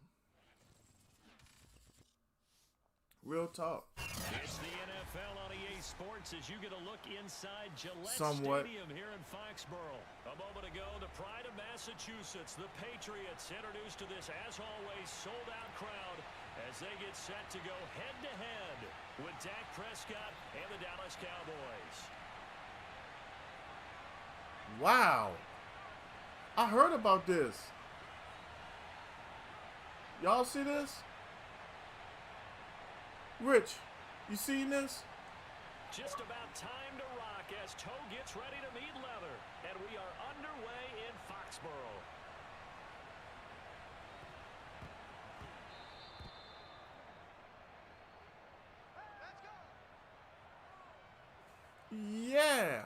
Real talk. It's the NFL on EA Sports as you get a look inside Gillette Somewhat. Stadium here in Foxborough. A moment ago, the pride of Massachusetts, the Patriots, introduced to this, as always, sold-out crowd as they get set to go head-to-head with Dak Prescott and the Dallas Cowboys. Wow. I heard about this. Y'all see this? Rich, you seen this? Just about time to rock as Toe gets ready to meet leather. And we are underway in Foxborough. Yeah.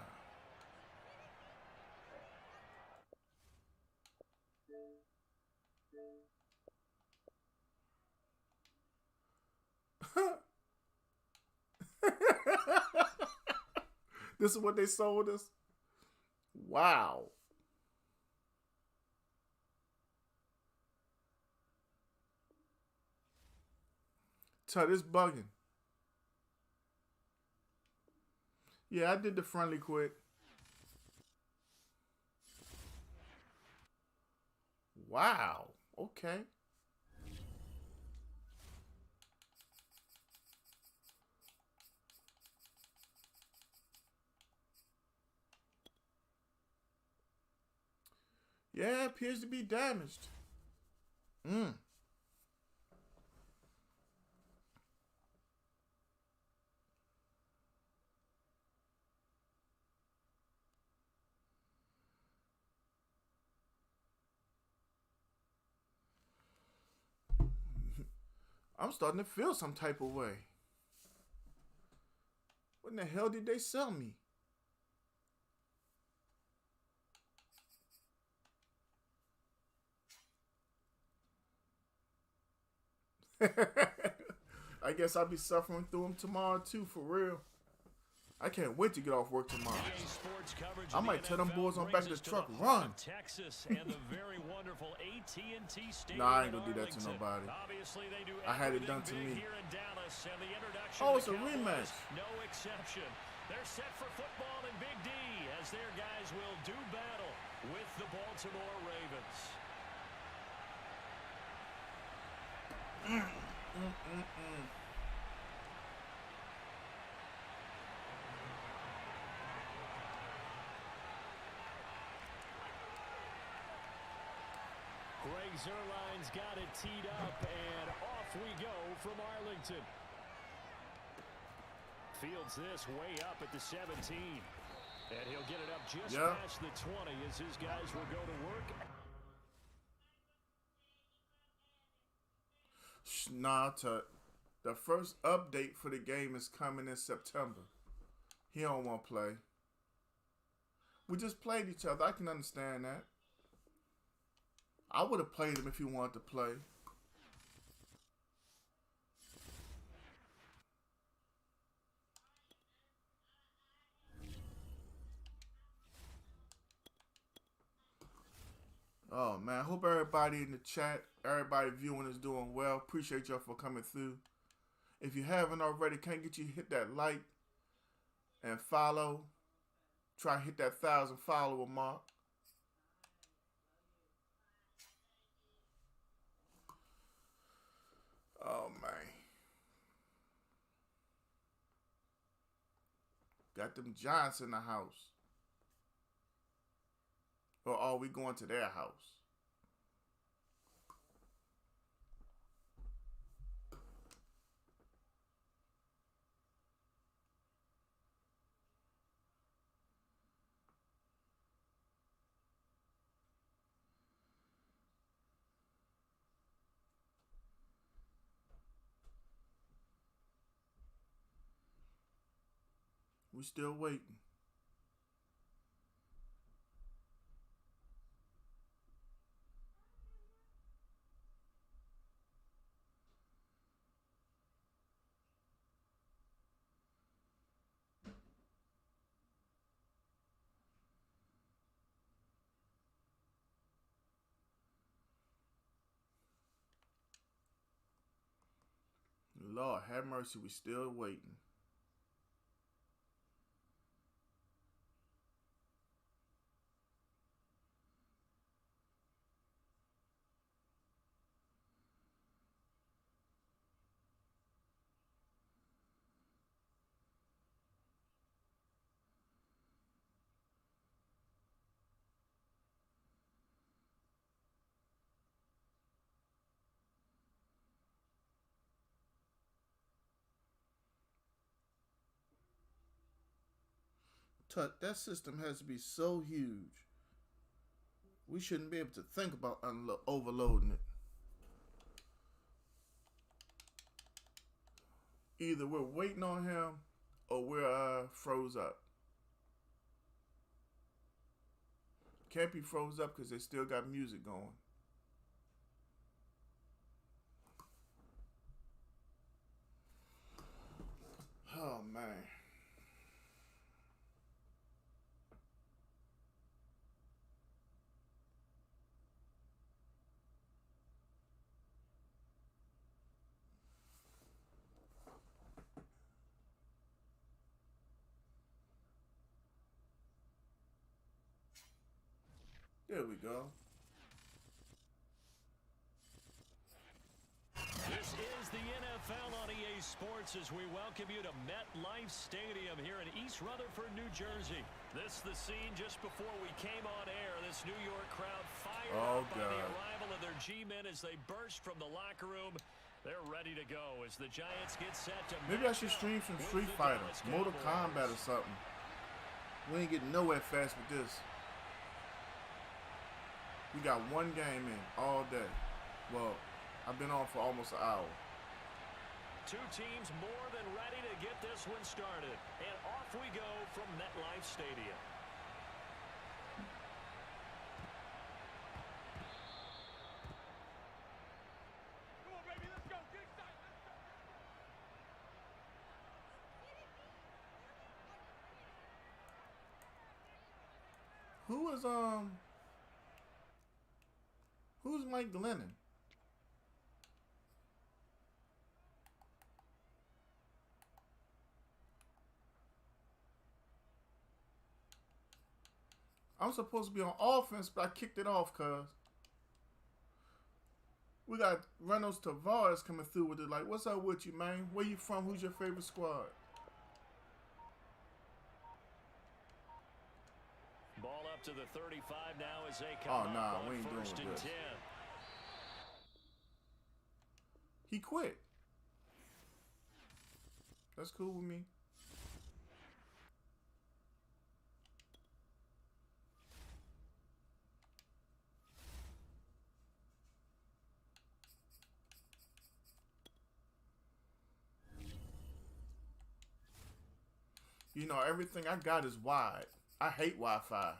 This is what they sold us? Wow. Tut, it's bugging. Yeah, I did the friendly quick. Wow. Okay. Yeah, it appears to be damaged. I'm starting to feel some type of way. What in the hell did they sell me? I guess I'll be suffering through them tomorrow too, for real. I can't wait to get off work tomorrow. I might tell them boys on back of the truck, run. Texas and the very wonderful AT&T Stadium. Nah, I ain't gonna do that to nobody. I had it done to me. Oh, it's a rematch. No exception. They're set for football in Big D as their guys will do battle with the Baltimore Ravens. Great Zerline's got it teed up, and off we go from Arlington. Fields this way up at the 17. And he'll get it up just past the 20 as his guys will go to work. Nah, the first update for the game is coming in September. He don't want to play. We just played each other. I can understand that. I would have played him if he wanted to play. Oh, man. Hope everybody in the chat, everybody viewing is doing well. Appreciate y'all for coming through. If you haven't already, can't get you to hit that like and follow. Try to hit that 1,000 follower mark. Oh, man. Got them giants in the house. Or are we going to their house? We still waiting. Lord, have mercy, we still waiting. That system has to be so huge. We shouldn't be able to think about overloading it. Either we're waiting on him or we're froze up. Can't be froze up because they still got music going. Oh, man. There we go. This is the NFL on EA Sports as we welcome you to MetLife Stadium here in East Rutherford, New Jersey. This is the scene just before we came on air. This New York crowd fired up by the arrival of their G-men as they burst from the locker room. They're ready to go as the Giants get set to... Maybe I should stream some Street Fighter, Mortal Kombat or something. We ain't getting nowhere fast with this. We got one game in all day. Well, I've been on for almost an hour. Two teams more than ready to get this one started. And off we go from MetLife Stadium. Come on, baby, let's go. Get excited. Let's go. Who's Mike Glennon? I'm supposed to be on offense, but I kicked it off because we got Reynolds Tavares coming through with it. Like, what's up with you, man? Where you from? Who's your favorite squad? Ball up to the 35 now as they come up on we ain't first doing and this. 10. He quit. That's cool with me. You know, everything I got is wide. I hate Wi-Fi.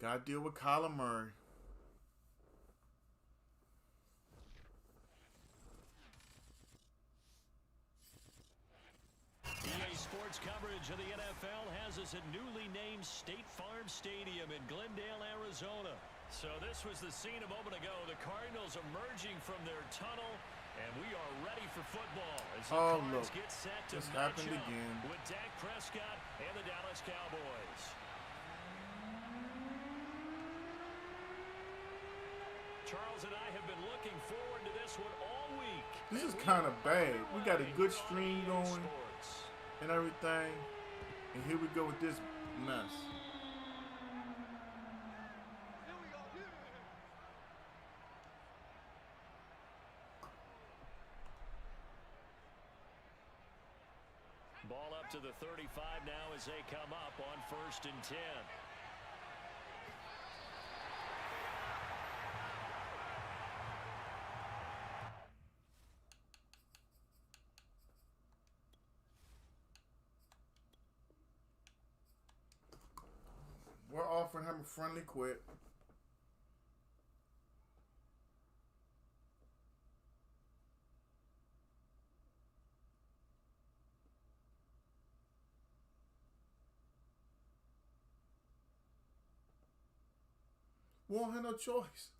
Gotta deal with Kyler Murray. EA Sports coverage of the NFL has us at newly named State Farm Stadium in Glendale, Arizona. So this was the scene a moment ago. The Cardinals emerging from their tunnel, and we are ready for football as the Cards get set to match up again with Dak Prescott and the Dallas Cowboys. Charles and I have been looking forward to this one all week. This is kind of bad. We got a good stream going and everything, and here we go with this mess. Ball up to the 35 now as they come up on 1st and 10. We're offering him a friendly quit. Won't have no choice.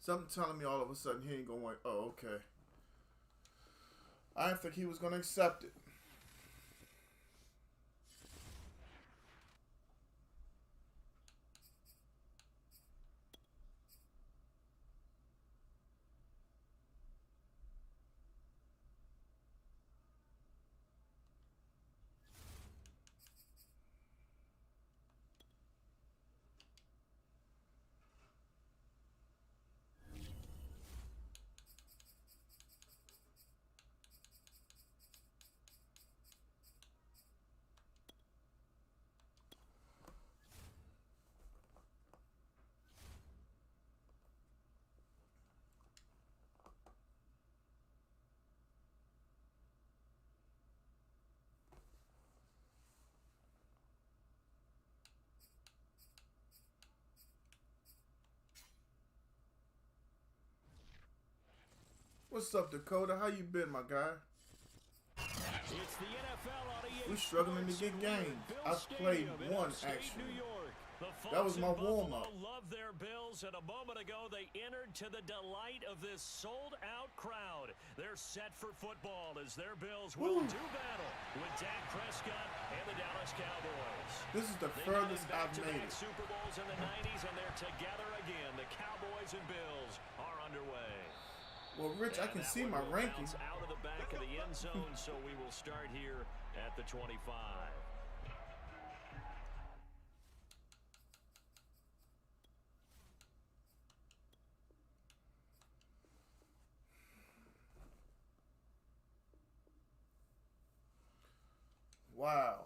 Something telling me all of a sudden he ain't going, oh, okay. I didn't think he was going to accept it. What's up, Dakota? How you been, my guy? It's the NFL on EA We're struggling to get games. I've played one, actually. That was my warm-up. Love their Bills, and a moment ago they entered to the delight of this sold-out crowd. They're set for football as their Bills will do battle with Dak Prescott and the Dallas Cowboys. This is the furthest I've made it. Super Bowls in the 90s, and they're together again. The Cowboys and Bills are underway. Well, Rich, I can see my rankings. Out of the back of the end zone, so we will start here at the 25. Wow.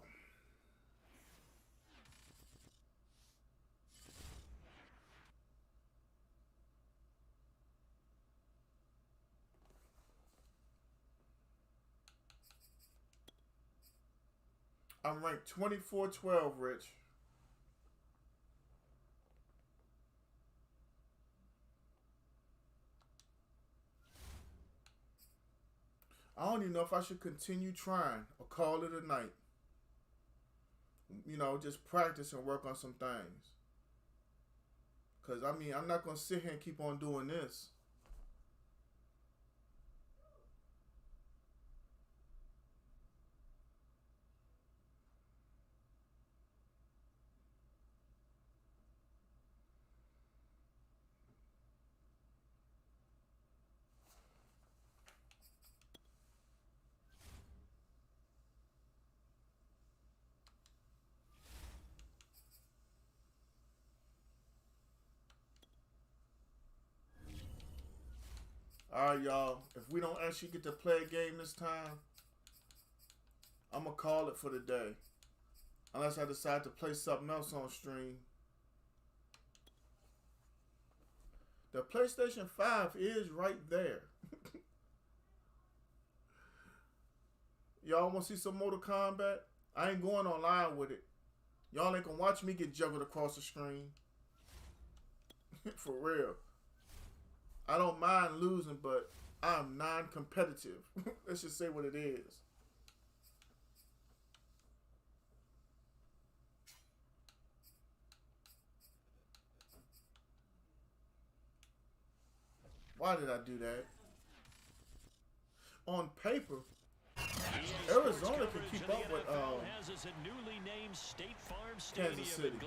I'm ranked 24-12, Rich. I don't even know if I should continue trying or call it a night. You know, just practice and work on some things. Because, I mean, I'm not going to sit here and keep on doing this. Alright, y'all. If we don't actually get to play a game this time, I'm going to call it for the day. Unless I decide to play something else on stream. The PlayStation 5 is right there. Y'all want to see some Mortal Kombat? I ain't going online with it. Y'all ain't going to watch me get juggled across the screen. For real. I don't mind losing, but I'm non-competitive. Let's just say what it is. Why did I do that? On paper, Arizona can keep up with Kansas City.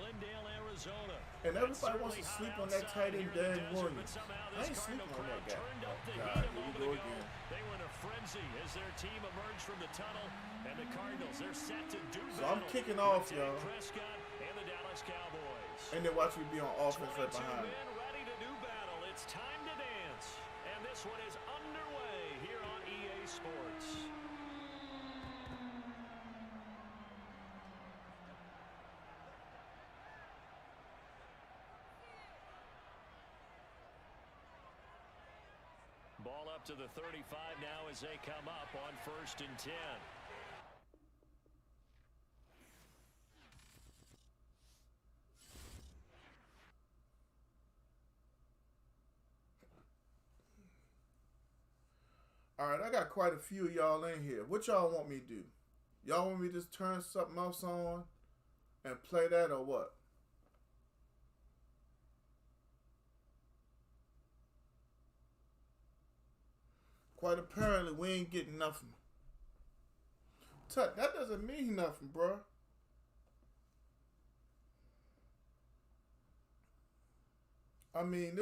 And everybody wants to sleep on that tight end, Dan Williams. I ain't sleeping on that guy. Oh, God, here we go again. They were in a frenzy as their team emerged from the tunnel, and the Cardinals, they're set to do so I'm kicking off, y'all. And the Dallas Cowboys. And then watch me be on offense right behind me. Ready to do battle. It's time to dance. And this one is underway here on EA Sports. Ball up to the 35 now as they come up on 1st and 10. All right, I got quite a few of y'all in here. What y'all want me to do? Y'all want me to just turn something else on and play that or what? Quite apparently, we ain't getting nothing. Tut, that doesn't mean nothing, bruh. I mean,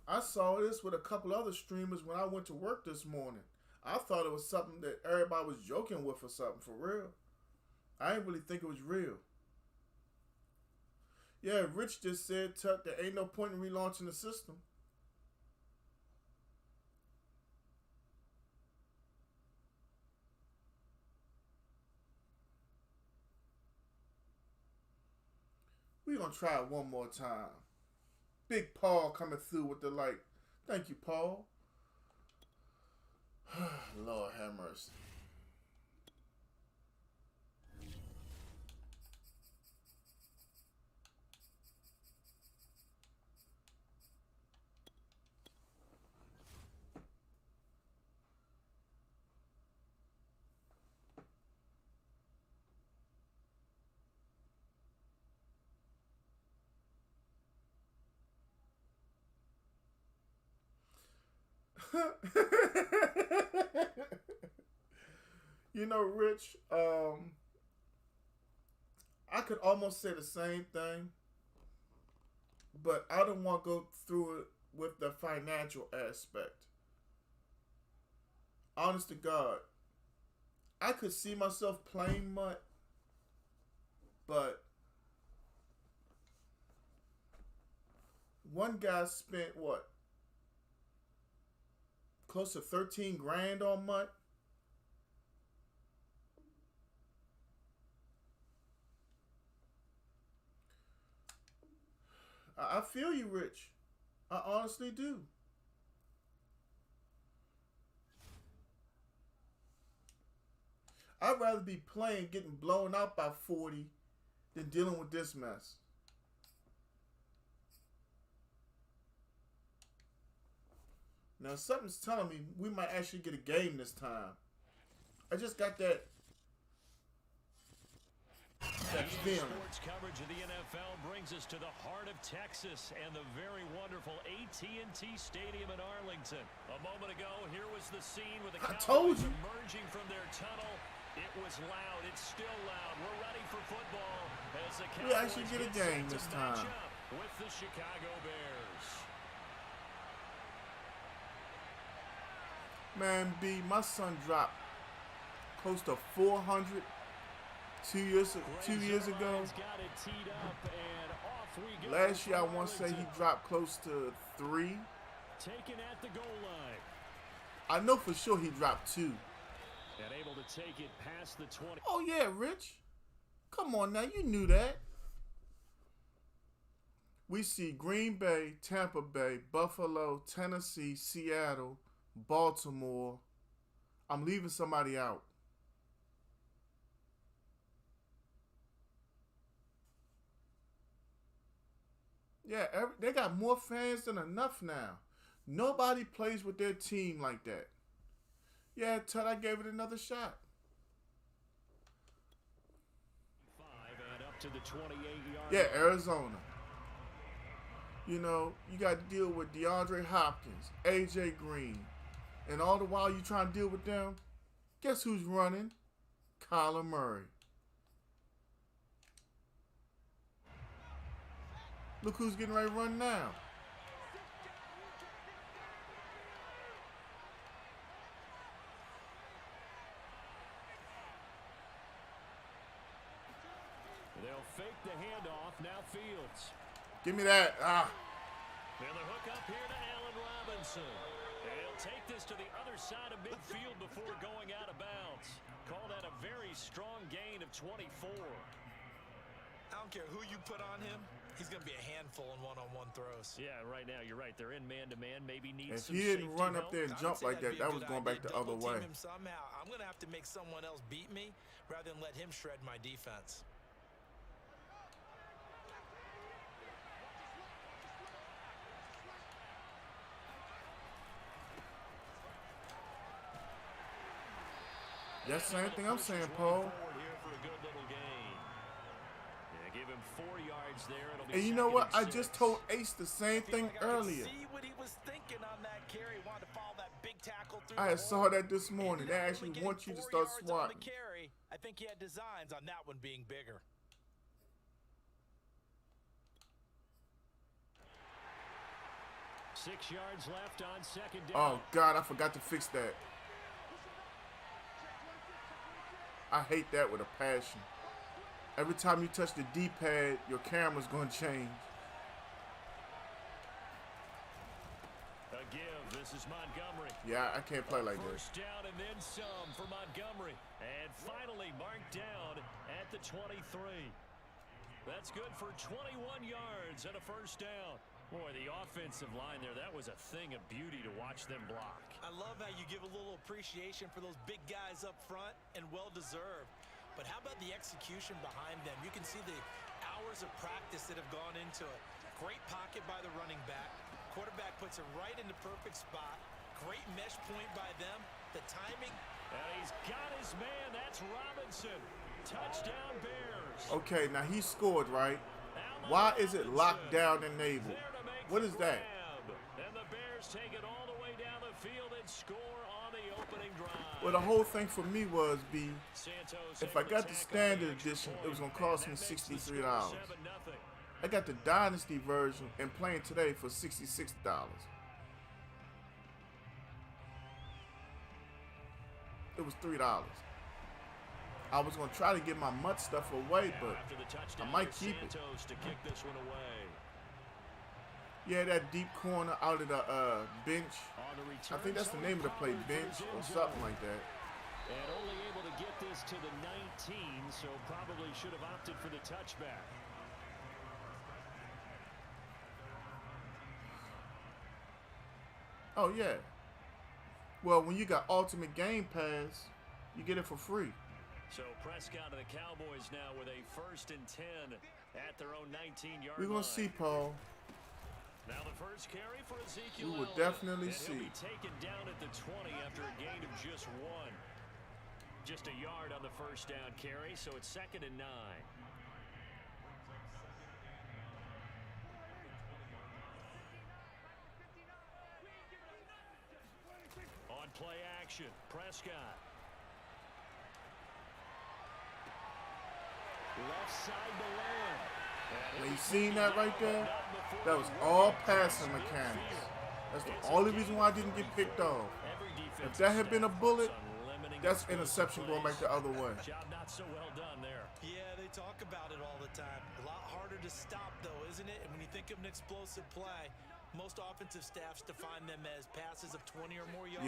I saw this with a couple other streamers when I went to work this morning. I thought it was something that everybody was joking with or something, for real. I didn't really think it was real. Yeah, Rich just said, Tut, there ain't no point in relaunching the system. We're going to try it one more time. Big Paul coming through with the light. Thank you, Paul. Lord have mercy. You know, Rich, I could almost say the same thing, but I don't want to go through it with the financial aspect. Honest to God, I could see myself playing MUT, but one guy spent what? Close to 13 grand on MUT. I feel you, Rich. I honestly do. I'd rather be playing, getting blown out by 40 than dealing with this mess. Now, something's telling me we might actually get a game this time. I just got that feeling. Sports coverage of the NFL brings us to the heart of Texas and the very wonderful AT&T Stadium in Arlington. A moment ago, here was the scene with the Cowboys emerging from their tunnel. It was loud. It's still loud. We're ready for football as the Cowboys actually get a game this time with the Chicago Bears. Man, B, my son dropped close to 400 2 years ago. Last year, I want to say he dropped close to 3. Taken at the goal line. I know for sure he dropped 2. And able to take it past the 20. Oh, yeah, Rich. Come on now, you knew that. We see Green Bay, Tampa Bay, Buffalo, Tennessee, Seattle, Baltimore. I'm leaving somebody out. Yeah, they got more fans than enough now. Nobody plays with their team like that. Yeah, Tud, I gave it another shot. 5 and up to the 28-yard. Yeah, Arizona. You know, you got to deal with DeAndre Hopkins, A.J. Green. And all the while you trying to deal with them, guess who's running? Kyler Murray. Look who's getting ready to run now. They'll fake the handoff. Now Fields. Give me that. And the hook up here to Allen Robinson. They'll take this to the other side of midfield before going out of bounds. Call that a very strong gain of 24. I don't care who you put on him. He's going to be a handful in one-on-one throws. Yeah, right now, you're right. They're in man-to-man. Maybe needs if some he didn't run help up there and jump like that, that was going back the other way. Him somehow. I'm going to have to make someone else beat me rather than let him shred my defense. That's the same thing I'm saying, Paul. Give him 4 yards there. It'll be and you know what? I 6. just told Ace the same thing earlier. See what he was thinking on that carry. Wanted to follow that big tackle through I saw that this morning. They actually want you to start swatting. I think he had designs on that one being bigger. Six yards left on second down. Oh, God, I forgot to fix that. I hate that with a passion. Every time you touch the D-pad, your camera's going to change. A give. This is Montgomery. Yeah, I can't play like First down and then some for Montgomery. And finally marked down at the 23. That's good for 21 yards and a first down. Boy, the offensive line there, that was a thing of beauty to watch them block. I love how you give a little appreciation for those big guys up front, and well-deserved. But how about the execution behind them? You can see the hours of practice that have gone into it. Great pocket by the running back. Quarterback puts it right in the perfect spot. Great mesh point by them. The timing. And he's got his man. That's Robinson. Touchdown Bears. Okay, now he scored, right? Why is it locked down enabled? What is that? And the Bears take it all the way down the field and score on the opening drive. Well, the whole thing for me was, B, if I got the standard edition, it was going to cost me $63. I got the Dynasty version and playing today for $66. It was $3. I was going to try to get my MUT stuff away, but I might keep it. Yeah, that deep corner out of the bench. I think that's the name of the play, bench or something like that. And only able to get this to the 19, so probably should have opted for the touchback. Oh, yeah. Well, when you got Ultimate Game Pass, you get it for free. So Prescott and the Cowboys now with a 1st and 10 at their own 19-yard line. We're going to see, Paul. Now the first carry for Ezekiel We will Elliott. definitely And he'll see. be taken down at the 20 after a gain of just 1. Just a yard on the first down carry, so it's 2nd and 9. On play action, Prescott. Left side to land. Now you seen that right there? That was all passing mechanics. That's the only reason why I didn't get picked off. If that had been a bullet, that's interception going back the other way. Job not so well done there. Yeah, they talk about it all the time. A lot harder to stop, though, isn't it? And when you think of an explosive play, most offensive staffs define them as passes of 20 or more yards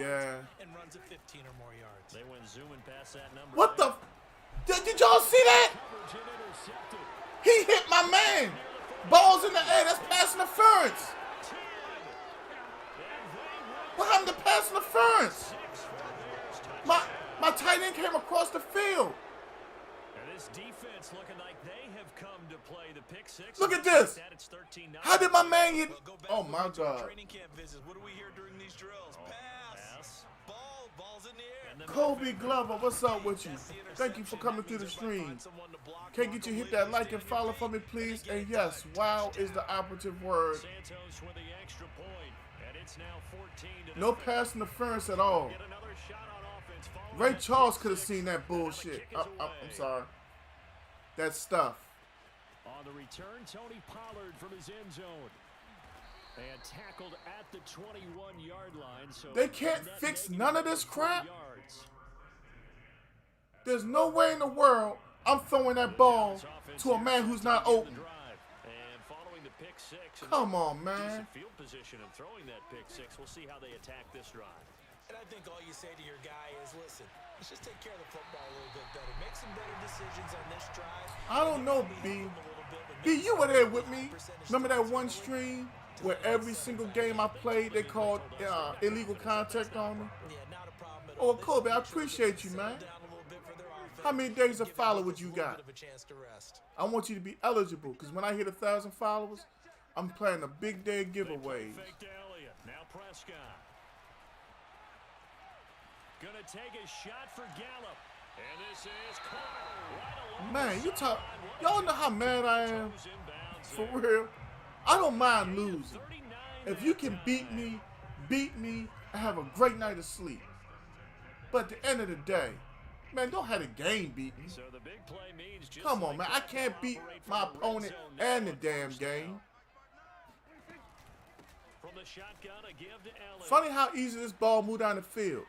and runs of 15 or more yards. They went zooming past that number. What the? Did y'all see that? He hit my man. Balls in the air. That's pass interference. What happened to pass interference? My tight end came across the field. And this defense looking like they have come to play the pick six. Look at this. It's 13-9. How did my man hit? Well, go back Oh when my we do God. Training camp visits. What do we hear during these drills? Pass. Ball's in the air. Kobe Glover, what's up with you? Thank you for coming through the stream. Can get you hit that like and follow for me, please? And yes, wow is the operative word. Santos with the extra point, and it's now 14-0. No pass interference at all. Get another shot on offense. Ray Charles could have seen that bullshit. I'm sorry. That stuff. On the return, Tony Pollard from his end zone. And tackled at the 21-yard line. So They can't net fix negative none of this 4 crap. yards. There's no way in the world I'm throwing that ball to a man who's not open. And following the pick six, Come on, man. decent field position and throwing that pick six. We'll see how they attack this drive. And I think all you say to your guy is, listen, let's just take care of the football a little bit better. Make some better decisions on this drive. I don't know, B. B, you were there with me. Remember that one stream where every single game I played, they called illegal contact on me? Yeah, not a problem at Oh, all. Kobe, I appreciate you, man. Down a little bit for their offense. How many days of Give followers the you offense a got? little bit of a chance to rest. I want you to be eligible, because when I hit 1,000 followers, I'm playing a big day giveaway. Fake to Elliott. Now Prescott. Gonna take a shot for Gallup. And this is caught right along Man, the you talk. sideline. Y'all know how mad I am. Goes inbounds For there. real. I don't mind losing. 39 If you that can time. beat me, and have a great night of sleep. But at the end of the day, man, don't have the game beat me. So the big play means just Come on, like man. I that, can't they'll beat operate from my the red opponent zone now and the on damn first game. down. From the shotgun, a give to Elliott. Funny how easy this ball moved down the field.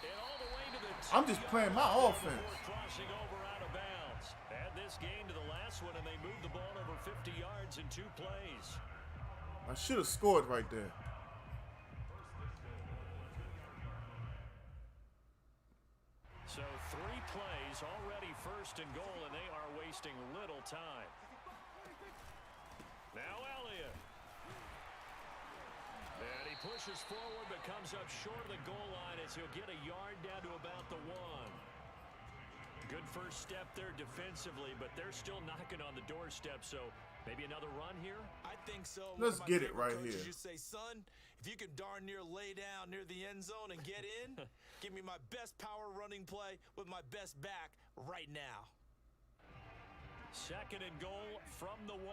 And all the way to the I'm just playing my 2-yard line offense. before crossing over out of bounds. Add this game to the last one, and they moved the ball over 50 yards in 2 plays. I should have scored right there. So 3 plays, already first and goal, and they are wasting little time. Now Elliott. And he pushes forward, but comes up short of the goal line as he'll get a yard down to about the 1. Good first step there defensively, but they're still knocking on the doorstep, so maybe another run here? I think so. Let's One of my get it favorite right coaches here. used to say, son, if you could darn near lay down near the end zone and get in, give me my best power running play with my best back right now. 2nd and goal from the 1.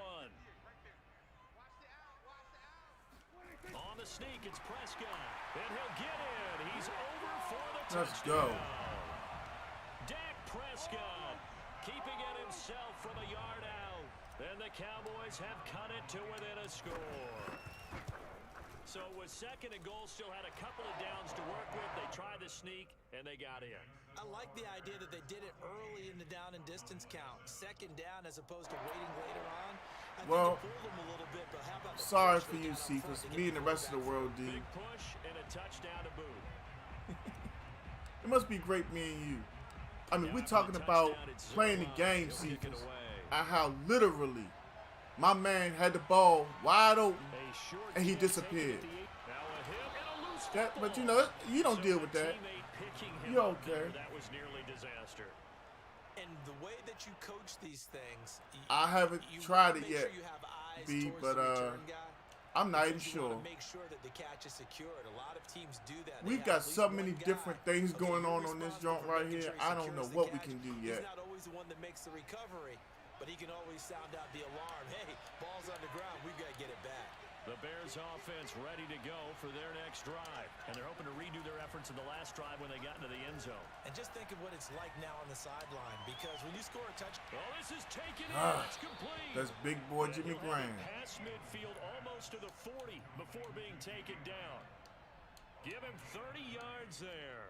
On the sneak, it's Prescott. And he'll get in. He's over for the Let's touchdown. go. Dak Prescott keeping it himself from a yard out. And the Cowboys have cut it to within a score. So with 2nd and goal, still had a couple of downs to work with. They tried the sneak, and they got in. I like the idea that they did it early in the down and distance count. 2nd down as opposed to waiting later on. I think Well, it fooled them a little bit, but how about the Sorry push for they you, got up C, front because to get me and the rest of the quarterback world, D. Big push and a touchdown to boot. It must be great, me and you. I mean, we're talking about playing the game, C, and how literally my man had the ball wide open, and he disappeared. But you know, you don't deal with that. You're okay. That was nearly disaster. And the way that you coach these things, I haven't you tried wanna it make yet, sure you have eyes B, towards but the return guy. I'm not even sure. Make sure that the catch is secured. A lot of teams do that. We've got so many different things going on this joint right here. I don't know what we can do yet. He's not always the one that makes the recovery, but he can always sound out the alarm. Hey, ball's on the ground. We've got to get it back. The Bears offense ready to go for their next drive. And they're hoping to redo their efforts in the last drive when they got into the end zone. And just think of what it's like now on the sideline, because when you score a touchdown. Oh, this is taken in. It's complete. That's big boy Jimmy Graham. Pass midfield almost to the 40 before being taken down. Give him 30 yards there.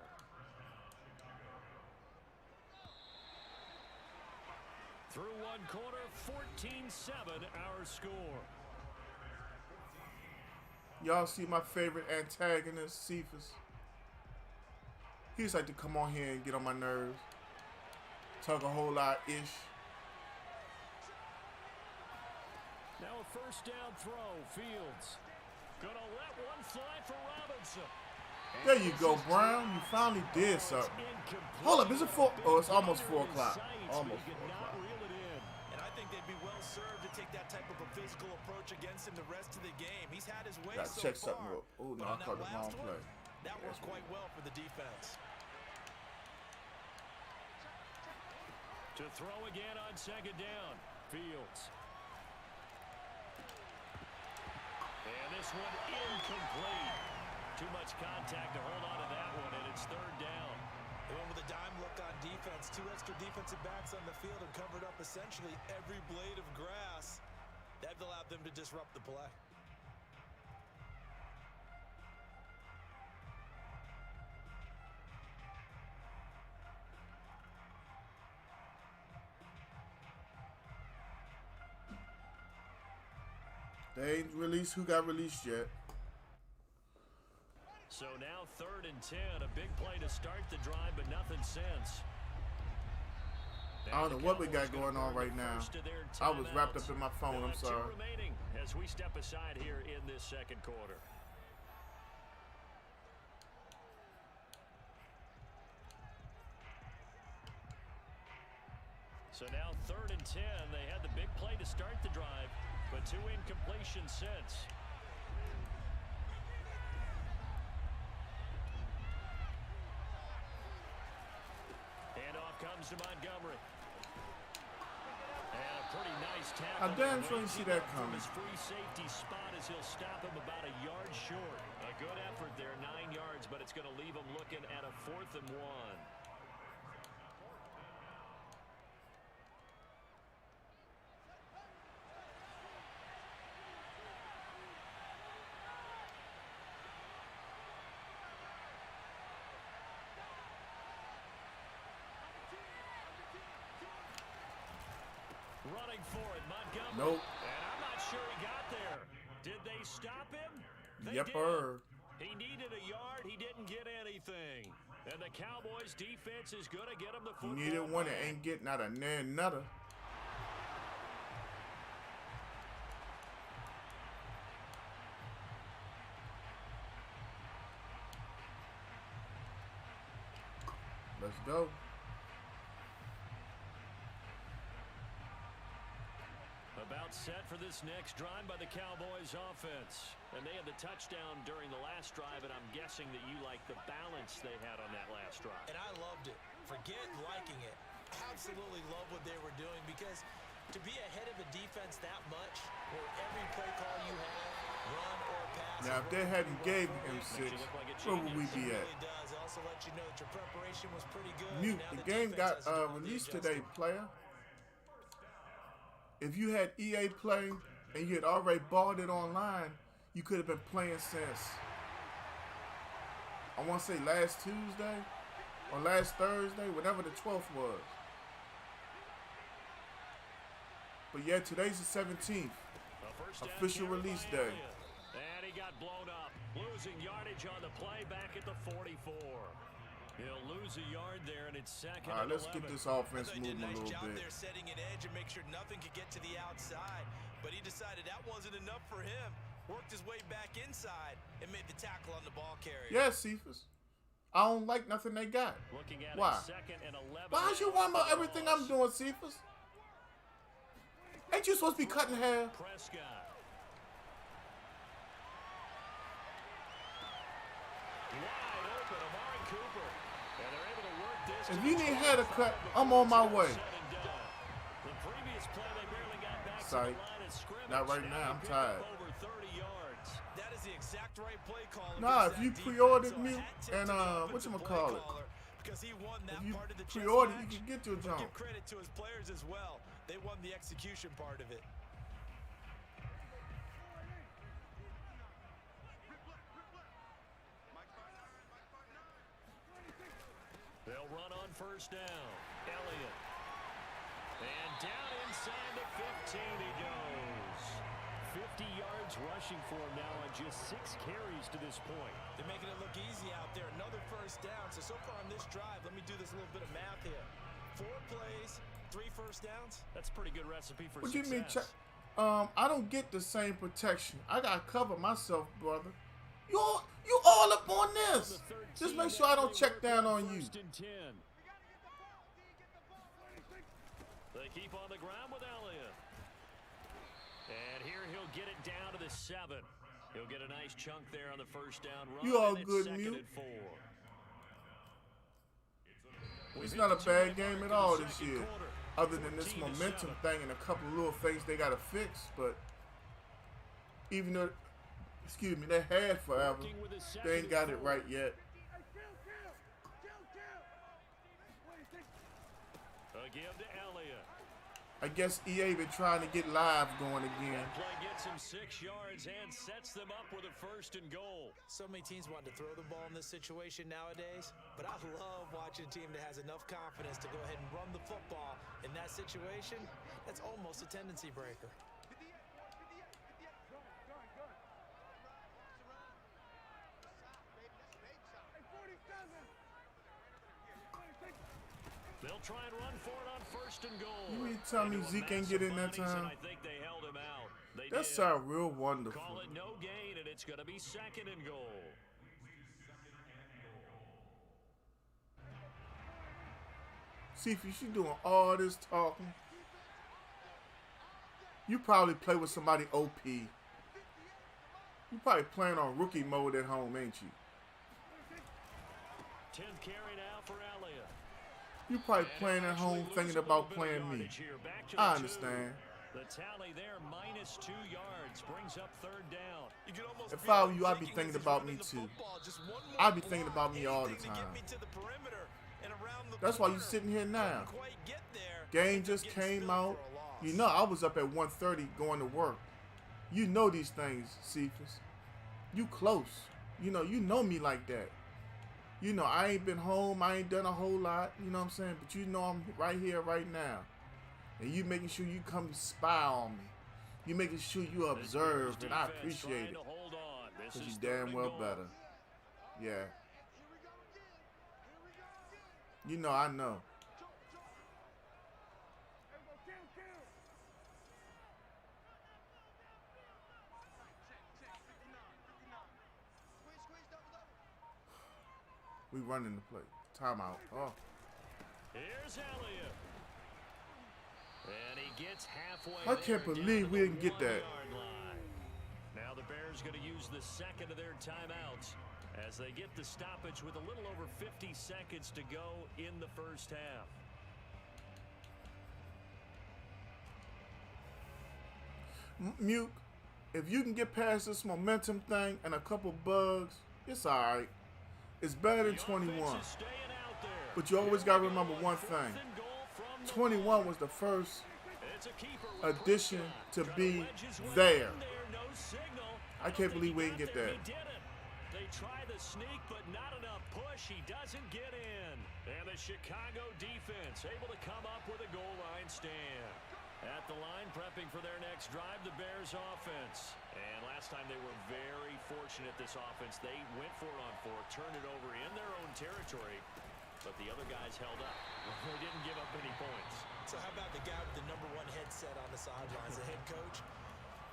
Through one quarter, 14-7 our score. Y'all see my favorite antagonist, Cephas? He just like to come on here and get on my nerves. Talk a whole lot-ish. Now a first down throw, Fields. Gonna let one fly for Robinson. There you go, Brown. You finally did something. Hold up, is it 4? Oh, it's almost 4 o'clock. Almost 4 o'clock. And I think they'd be well served to take that type of a physical approach against him the rest of the game. He's had his way Gotta so check far. something up. Oh, no, I caught the wrong play. That worked quite well for the defense. To throw again on second down, Fields. And this one incomplete. Too much contact to hold on to that one, and it's third down. They went with a dime look on defense. 2 extra defensive backs on the field and covered up essentially every blade of grass. That allowed them to disrupt the play. They ain't released who got released yet. So now 3rd and 10, a big play to start the drive, but nothing since. I don't know what we got going on right now. I was wrapped up in my phone, I'm sorry. 2 remaining as we step aside here in this second quarter. So now 3rd and 10, they had the big play to start the drive, but 2 incompletions since. Handoff comes to Montgomery. And a pretty nice tackle. I damn sure you see that coming. His free safety spot as he'll stop him about a yard short. A good effort there, 9 yards, but it's going to leave him looking at a 4th and 1. Running for it, Montgomery. Nope. And I'm not sure he got there. Did they stop him? They Yepper. did. He needed a yard. He didn't get anything. And the Cowboys defense is going to get him the football. He needed one that ain't getting out of nutter. Let's go. About set for this next drive by the Cowboys offense. And they had the touchdown during the last drive, and I'm guessing that you like the balance they had on that last drive. And I loved it. Forget liking it. Absolutely love what they were doing, because to be ahead of a defense that much, where every play call you have, run or pass. Now, if they hadn't gave him 6, where would we be at? It does. It also lets you know that your preparation was pretty good. Mute. Now The game got defense has to do the released adjusting. today, player. If you had EA Play and you had already bought it online, you could have been playing since, I want to say last Tuesday or last Thursday, whatever the 12th was. But yeah, today's the 17th, official release day. And he got blown up, losing yardage on the play back at the 44. He'll lose a yard there, and it's second. All right, let's get this offense They did moving a nice little job bit. there setting an edge and make sure nothing could get to the outside. But he decided that wasn't enough for him. Worked his way back inside and made the tackle on the ball carrier. Yes, Cephas. I don't like nothing they got. Looking at Why? it, 2nd and 11. Why don't you want about everything I'm doing, Cephas? Ain't you supposed to be cutting hair? Prescott. If you need header cut, I'm on my way. Sight. Not right now. I'm tired. That is the exact right play call. Nah, if you pre-ordered me and whatchamacallit, because he won that if you part of the chess pre-order, you match. can get your jump. Give credit to his players as well. They won the execution part of it. They'll run on first down. Elliott. And down inside the 15 he goes. 50 yards rushing for him now on just 6 carries to this point. They're making it look easy out there. Another first down. So far on this drive, let me do this little bit of math here. 4 plays, 3 first downs. That's a pretty good recipe for What success. do you mean? I don't get the same protection. I gotta cover myself, brother. You all up on this. Just make sure I don't check down on you. They keep on the ground with Elliott. And here he'll get it down to the 7. He'll get a nice chunk there on the first down run. You all and it's good, second Mute? and 4. It's not a bad game at all this year. Other than this momentum thing and a couple of little things they gotta fix, but even though, excuse me, they had forever, they ain't got it right yet. A give to Elliott. I guess EA been trying to get live going again. That play gets him 6 yards and sets them up with a first and goal. So many teams want to throw the ball in this situation nowadays, but I love watching a team that has enough confidence to go ahead and run the football in that situation. That's almost a tendency breaker. They'll try and run for it on first and goal. You mean to tell me Zeke ain't get in that time? I think they held him out. That sound real wonderful. Call it no gain, and it's going to be second and goal. See, if you doing all this talking, you probably play with somebody OP. You probably playing on rookie mode at home, ain't you? 10th carry now for Elliott. You probably playing at home thinking about playing me. I understand. The tally there, minus 2 yards, brings up third down. If I were you, I'd be thinking about me too. I'd be thinking about me all the time. That's why you sitting here now. Game just came out. You know I was up at 1:30 going to work. You know these things, Cephas. You close. You know me like that. You know I ain't been home. I ain't done a whole lot. You know what I'm saying? But you know I'm right here, right now. And you making sure you come spy on me. You making sure you observe, and I appreciate it. Because you damn well better. Yeah. You know I know. We running the play. Timeout. Oh. Here's Elliott. And he gets halfway. I can't believe we didn't get that. Now the Bears going to use the second of their timeouts as they get the stoppage with a little over 50 seconds to go in the first half. Mute, if you can get past this momentum thing and a couple bugs, it's all right. It's better than 21. But you always got to remember one thing. 21 was the first addition to be there. I can't believe we didn't get that. They try the sneak, but not enough push. He doesn't get in. And the Chicago defense able to come up with a goal line stand. At the line, prepping for their next drive, the Bears offense. And last time they were very fortunate, this offense. They went for it on 4, turned it over in their own territory, but the other guys held up. They didn't give up any points. So how about the guy with the #1 headset on the sidelines, the head coach?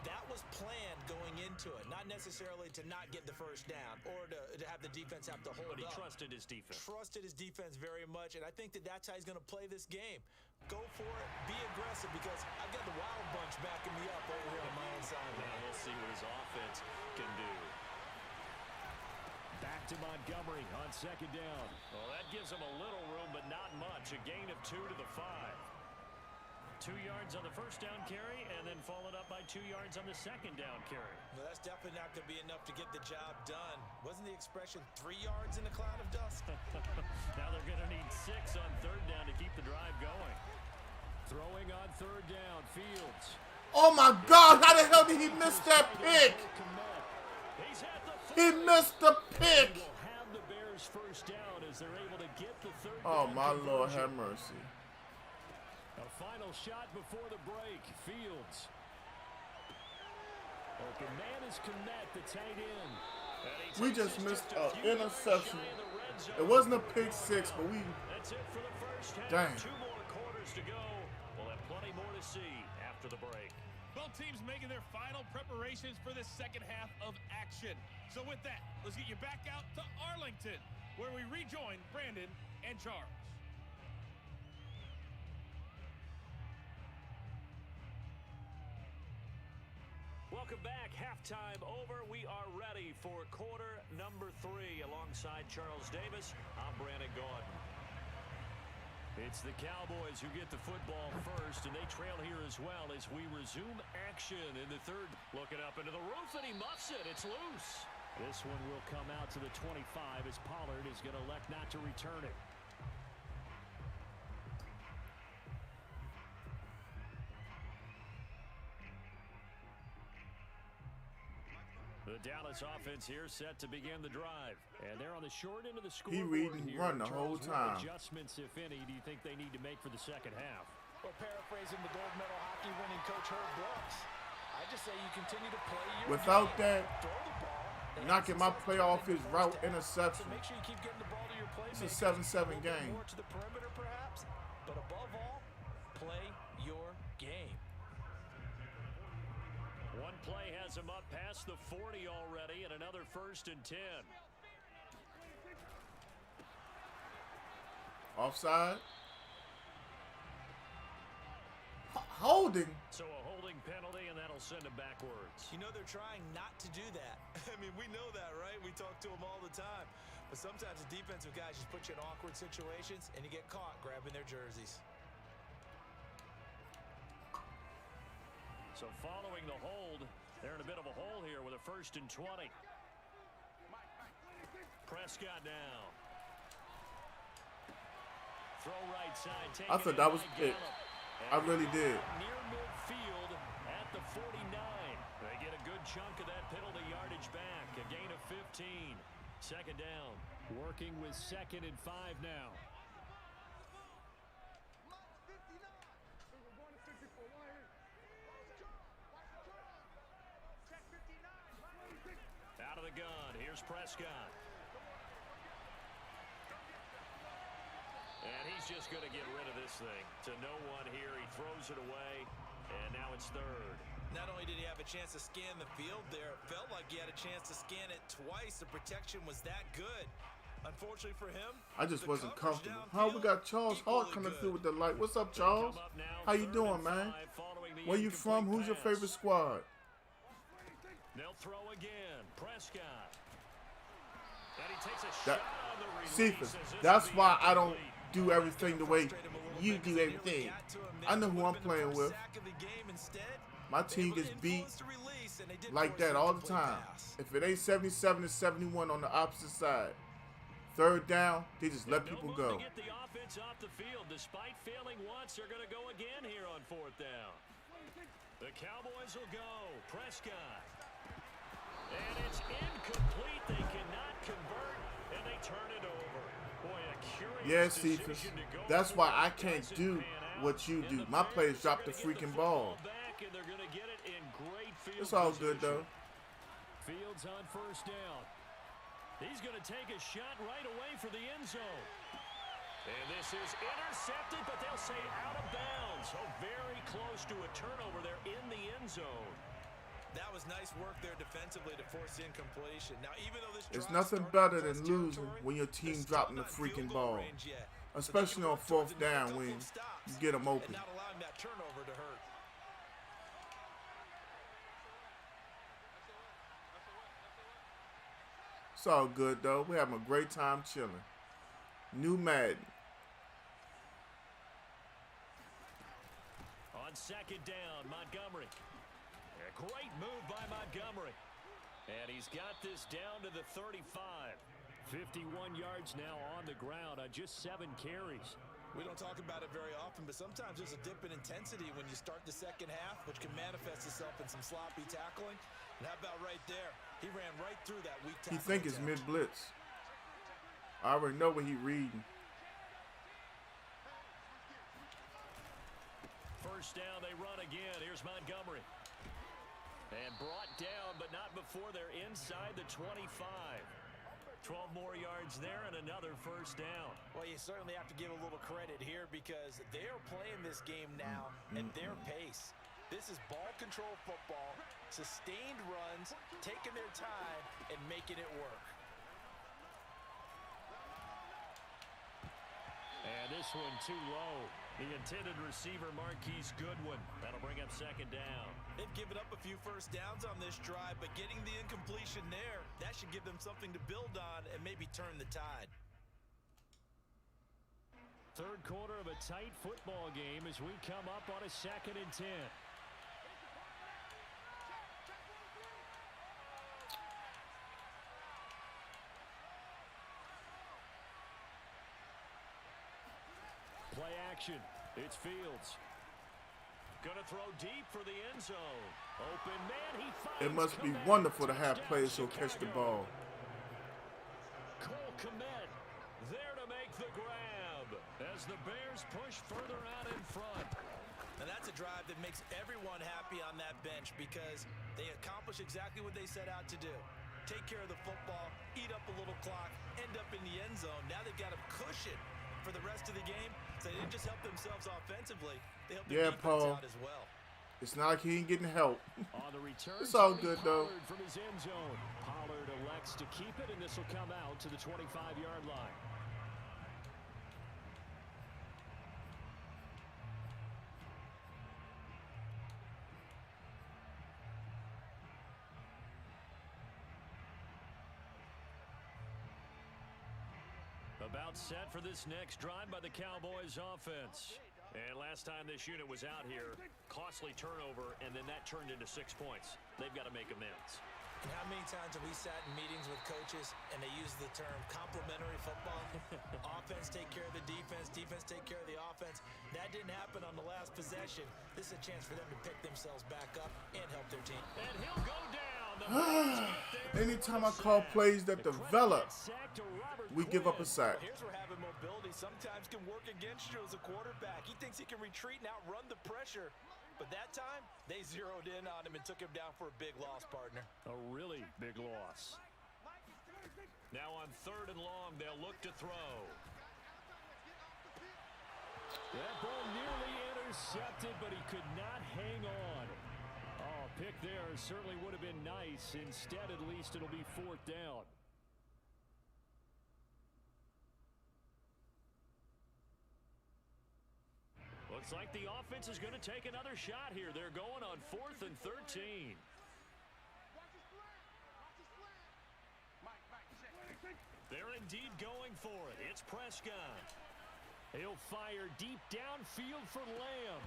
That was planned going into it, not necessarily to not get the first down or to have the defense have to hold up. But he trusted his defense. Trusted his defense very much, and I think that's how he's going to play this game. Go for it, be aggressive, because I've got the Wild Bunch backing me up over here on my own side. Now we'll see what his offense can do. Back back to Montgomery on second down. Well, that gives them a little room, but not much. A gain of 2 to the 5. 2 yards on the first down carry, and then followed up by 2 yards on the second down carry. Well, that's definitely not going to be enough to get the job done. Wasn't the expression 3 yards in a cloud of dust? Now they're going to need 6 on third down to keep the drive going. Throwing on third down, Fields. Oh my God, how the hell did he miss that pick? He missed the pick. Have the Bears first down as they're able to get the third Oh down my conversion. Lord, have mercy. A final shot before the break. Fields. Open man is Kmet, the tight end. We just missed an interception. It wasn't a pick six, but we. That's it for the first half. Dang. 2 more quarters to go. We'll have plenty more to see after the break. Both teams making their final preparations for this second half of action. So with that, let's get you back out to Arlington, where we rejoin Brandon and Charles. Welcome back. Halftime over. We are ready for quarter number 3. Alongside Charles Davis, I'm Brandon Gaudin. It's the Cowboys who get the football first, and they trail here as well as we resume action in the third. Looking up into the roof, and he muffs it. It's loose. This one will come out to the 25 as Pollard is going to elect not to return it. The Dallas offense here set to begin the drive. And they're on the short end of the scoreboard. He read and here. run the Charles, whole time. What adjustments, if any, do you think they need to make for the second half? Well, paraphrasing the gold medal hockey winning coach Herb Brooks, I just say you continue to play your Without game. that, Throw the ball. knocking my play off his route interception. So make sure you keep getting the ball to your playmakers. It's a 7-7 game. More to the perimeter, perhaps, but above all, play your game. One play has him up past the 40 already, and another 1st and 10. Offside. Holding. So a holding penalty, and that'll send him backwards. You know they're trying not to do that. I mean, we know that, right? We talk to them all the time. But sometimes the defensive guys just put you in awkward situations, and you get caught grabbing their jerseys. So following the hold, they're in a bit of a hole here with a 1st and 20. Prescott now. Throw right side. I thought that was picked. I really did. Near midfield at the 49. They get a good chunk of that penalty yardage back. A gain of 15. Second down. Working with 2nd and 5 now. Out of the gun. Here's Prescott. And he's just going to get rid of this thing. To no one here. He throws it away. And now it's 3rd. Not only did he have a chance to scan the field there, it felt like he had a chance to scan it twice. The protection was that good. Unfortunately for him, I just wasn't comfortable. How we got Charles Hart coming through with the light. What's up, Charles? How you doing, man? Where you from? Who's your favorite squad? They'll throw again. Prescott. And he takes a That, shot on the release. Cephas, that's why I don't do everything the way you do everything. I know who I'm playing with. My team gets beat like that all the time. If it ain't 77 to 71 on the opposite side, 3rd down, they just let people go. To get the offense off the field. Despite failing once, they're going to go again here on 4th down. The Cowboys will go. Prescott. And it's incomplete. They cannot convert, and they turn it over. Boy, a curious Cephas, decision to go that's for why it. I can't do what you do. My players drop the freaking ball. Back, and they're going to get it in great field It's all good, though. Fields on 1st down. He's going to take a shot right away for the end zone. And this is intercepted, but they'll say out of bounds. So very close to a turnover there in the end zone. That was nice work there defensively to force incompletion. Now, even though this It's drive nothing started better in than West losing territory, when your they're team still dropping the not in field freaking goal ball. range yet. But Especially they on can work 4th to it down with a when couple of stops you get them open. and not allowing that turnover to hurt. It's all good, though. We're having a great time chilling. New Madden. On second down, Montgomery. A great move by Montgomery. And he's got this down to the 35. 51 yards now on the ground on just 7 carries. We don't talk about it very often, but sometimes there's a dip in intensity when you start the second half, which can manifest itself in some sloppy tackling. And how about right there? He ran right through that weak tackle. He think it's mid-blitz. I already know what he reading. First down, they run again. Here's Montgomery. And brought down, but not before they're inside the 25. 12 more yards there and another first down. Well, you certainly have to give a little credit here because they are playing this game now at their pace. This is ball control football, sustained runs, taking their time and making it work. And this one too low. The intended receiver, Marquise Goodwin. That'll bring up second down. They've given up a few first downs on this drive, but getting the incompletion there, that should give them something to build on and maybe turn the tide. Third quarter of a tight football game as we come up on a 2nd and 10. Play action. It's Fields. Gonna throw deep for the end zone. Open man, he finds. It must be wonderful to have players who catch the ball. Cole Kmet there to make the grab as the Bears push further out in front. And that's a drive that makes everyone happy on that bench because they accomplish exactly what they set out to do. Take care of the football, eat up a little clock, end up in the end zone. Now they've got a cushion for the rest of the game, so they didn't just help themselves offensively, they helped their defense out as well. It's not like he ain't getting help. On the return, it's all good, though. From his end zone. Pollard elects to keep it, and this will come out to the 25-yard line. About set for this next drive by the Cowboys offense. And last time this unit was out here, costly turnover, and then that turned into 6 points. They've got to make amends. And how many times have we sat in meetings with coaches and they use the term complementary football? Offense take care of the defense, defense take care of the offense. That didn't happen on the last possession. This is a chance for them to pick themselves back up and help their team. And he'll go down. Anytime I call plays that develop, we give up a sack. Here's where having mobility sometimes can work against you as a quarterback. He thinks he can retreat and outrun the pressure. But that time, they zeroed in on him and took him down for a big loss, partner. A really big loss. Now on 3rd and long, they'll look to throw. That ball nearly intercepted, but he could not hang on. Oh, pick there certainly would have been nice. Instead, at least, it'll be 4th down. Looks like the offense is going to take another shot here. They're going on 4th and 13. They're indeed going for it. It's Prescott. He'll fire deep downfield for Lamb.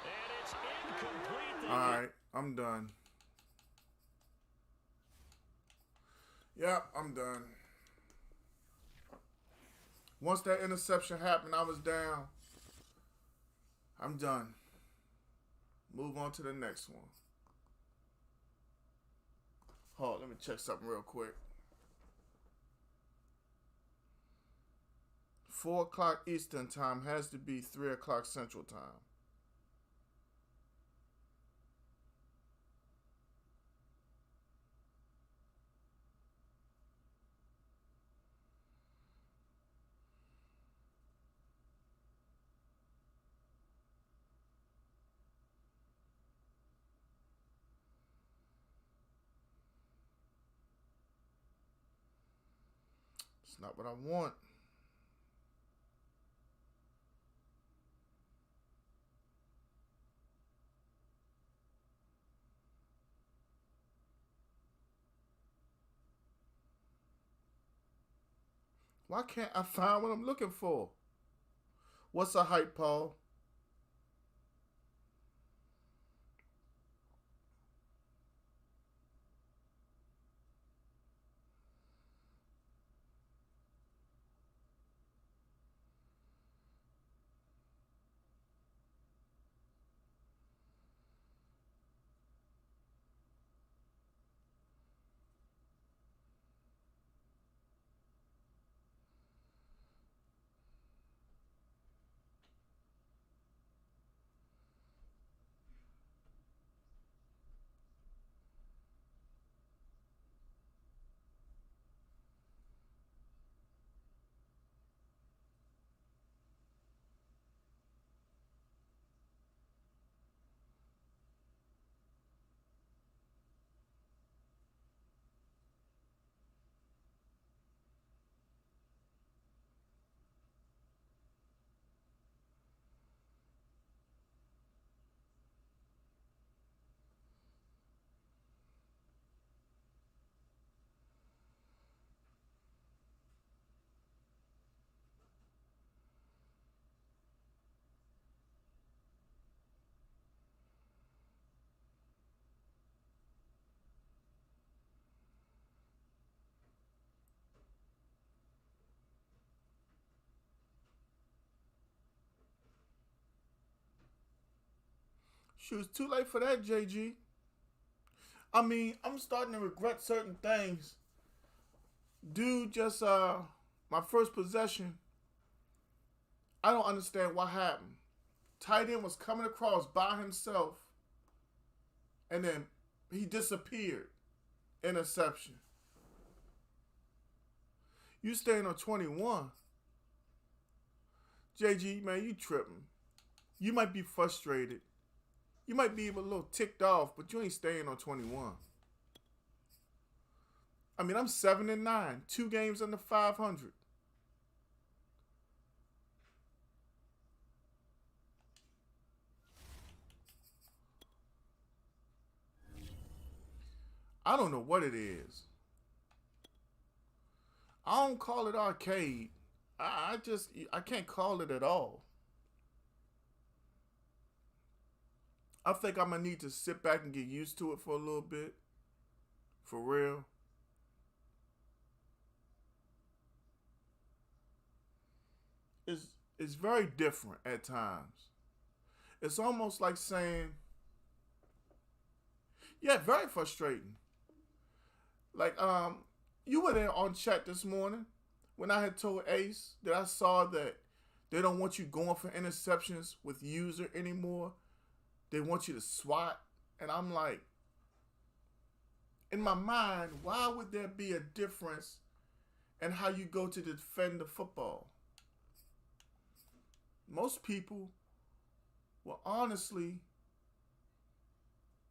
And it's incomplete. All right, I'm done. Yeah, I'm done. Once that interception happened, I was down. I'm done. Move on to the next one. Hold on, let me check something real quick. 4 o'clock Eastern time has to be 3 o'clock Central time. It's not what I want. Why can't I find what I'm looking for? What's a hype, Paul? Shoot, it's too late for that, JG. I mean, I'm starting to regret certain things. Dude, just my first possession, I don't understand what happened. Tight end was coming across by himself, and then he disappeared. Interception. You staying on 21. JG, man, you tripping. You might be frustrated. You might be even a little ticked off, but you ain't staying on 21. I mean, I'm 7-9, 2 games under 500. I don't know what it is. I don't call it arcade. I can't call it at all. I think I'm going to need to sit back and get used to it for a little bit. For real. It's very different at times. It's almost like saying, yeah, very frustrating. Like, you were there on chat this morning when I had told Ace that I saw that they don't want you going for interceptions with user anymore. They want you to swat. And I'm like, in my mind, why would there be a difference in how you go to defend the football? Most people will honestly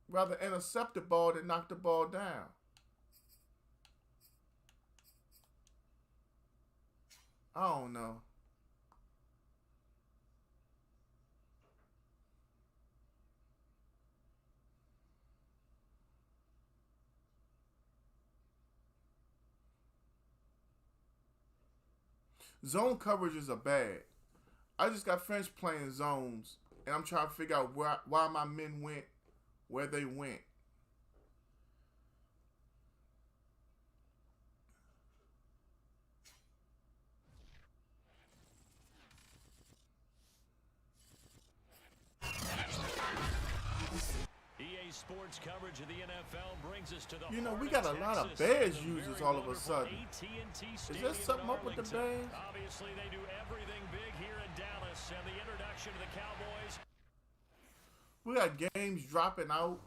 rather intercept the ball than knock the ball down. I don't know. Zone coverages are bad. I just got finished playing zones, and I'm trying to figure out why my men went where they went. EA Sports coverage of the NFL brings us to the You know, we got a lot of Bears users all of a sudden. Is there something up with the Bears? Obviously, they do everything big here in Dallas, and the introduction to the Cowboys. We got games dropping out.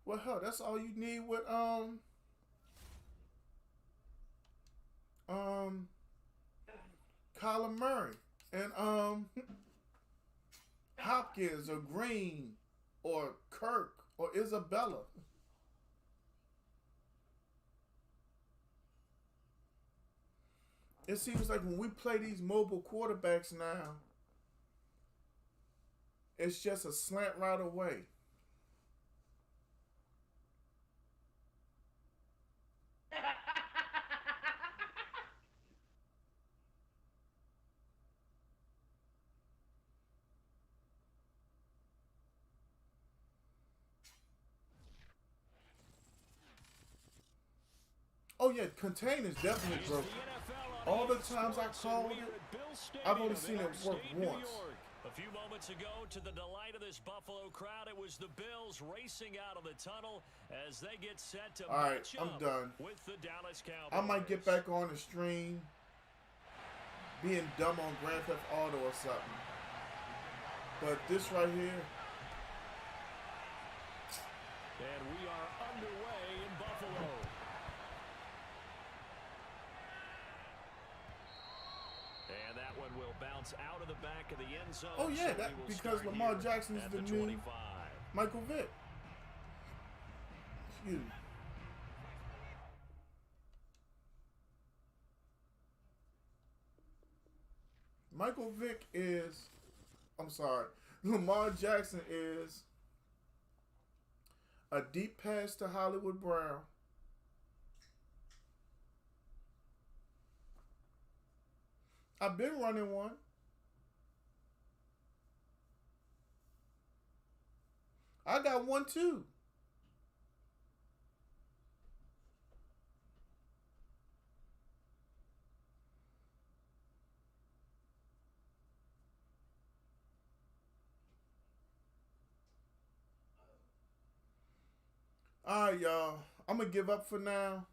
Well, hell, that's all you need with Kyler Murray and Hopkins or Green or Kirk or Isabella. It seems like when we play these mobile quarterbacks now, it's just a slant right away. Oh yeah, contain is definitely broken. All the times I called it, I've only seen it work once. A few moments ago, to the delight of this Buffalo crowd, it was the Bills racing out of the tunnel as they get set to match I'm up done. with the Dallas Cowboys. I might get back on the stream being dumb on Grand Theft Auto or something. But this right here. And we are underway in Buffalo. And that one will bounce out of the back of the end zone. Oh yeah, so that because Lamar Jackson is the new 25. Michael Vick. Excuse me. Michael Vick is, I'm sorry, Lamar Jackson is a deep pass to Hollywood Brown. I've been running one. I got one too. All right, y'all. I'm going to give up for now.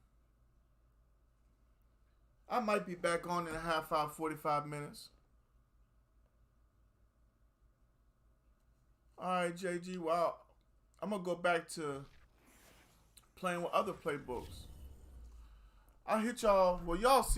I might be back on in a half hour, 45 minutes. All right, JG. Well, I'm going to go back to playing with other playbooks. I'll hit y'all. Well, y'all see.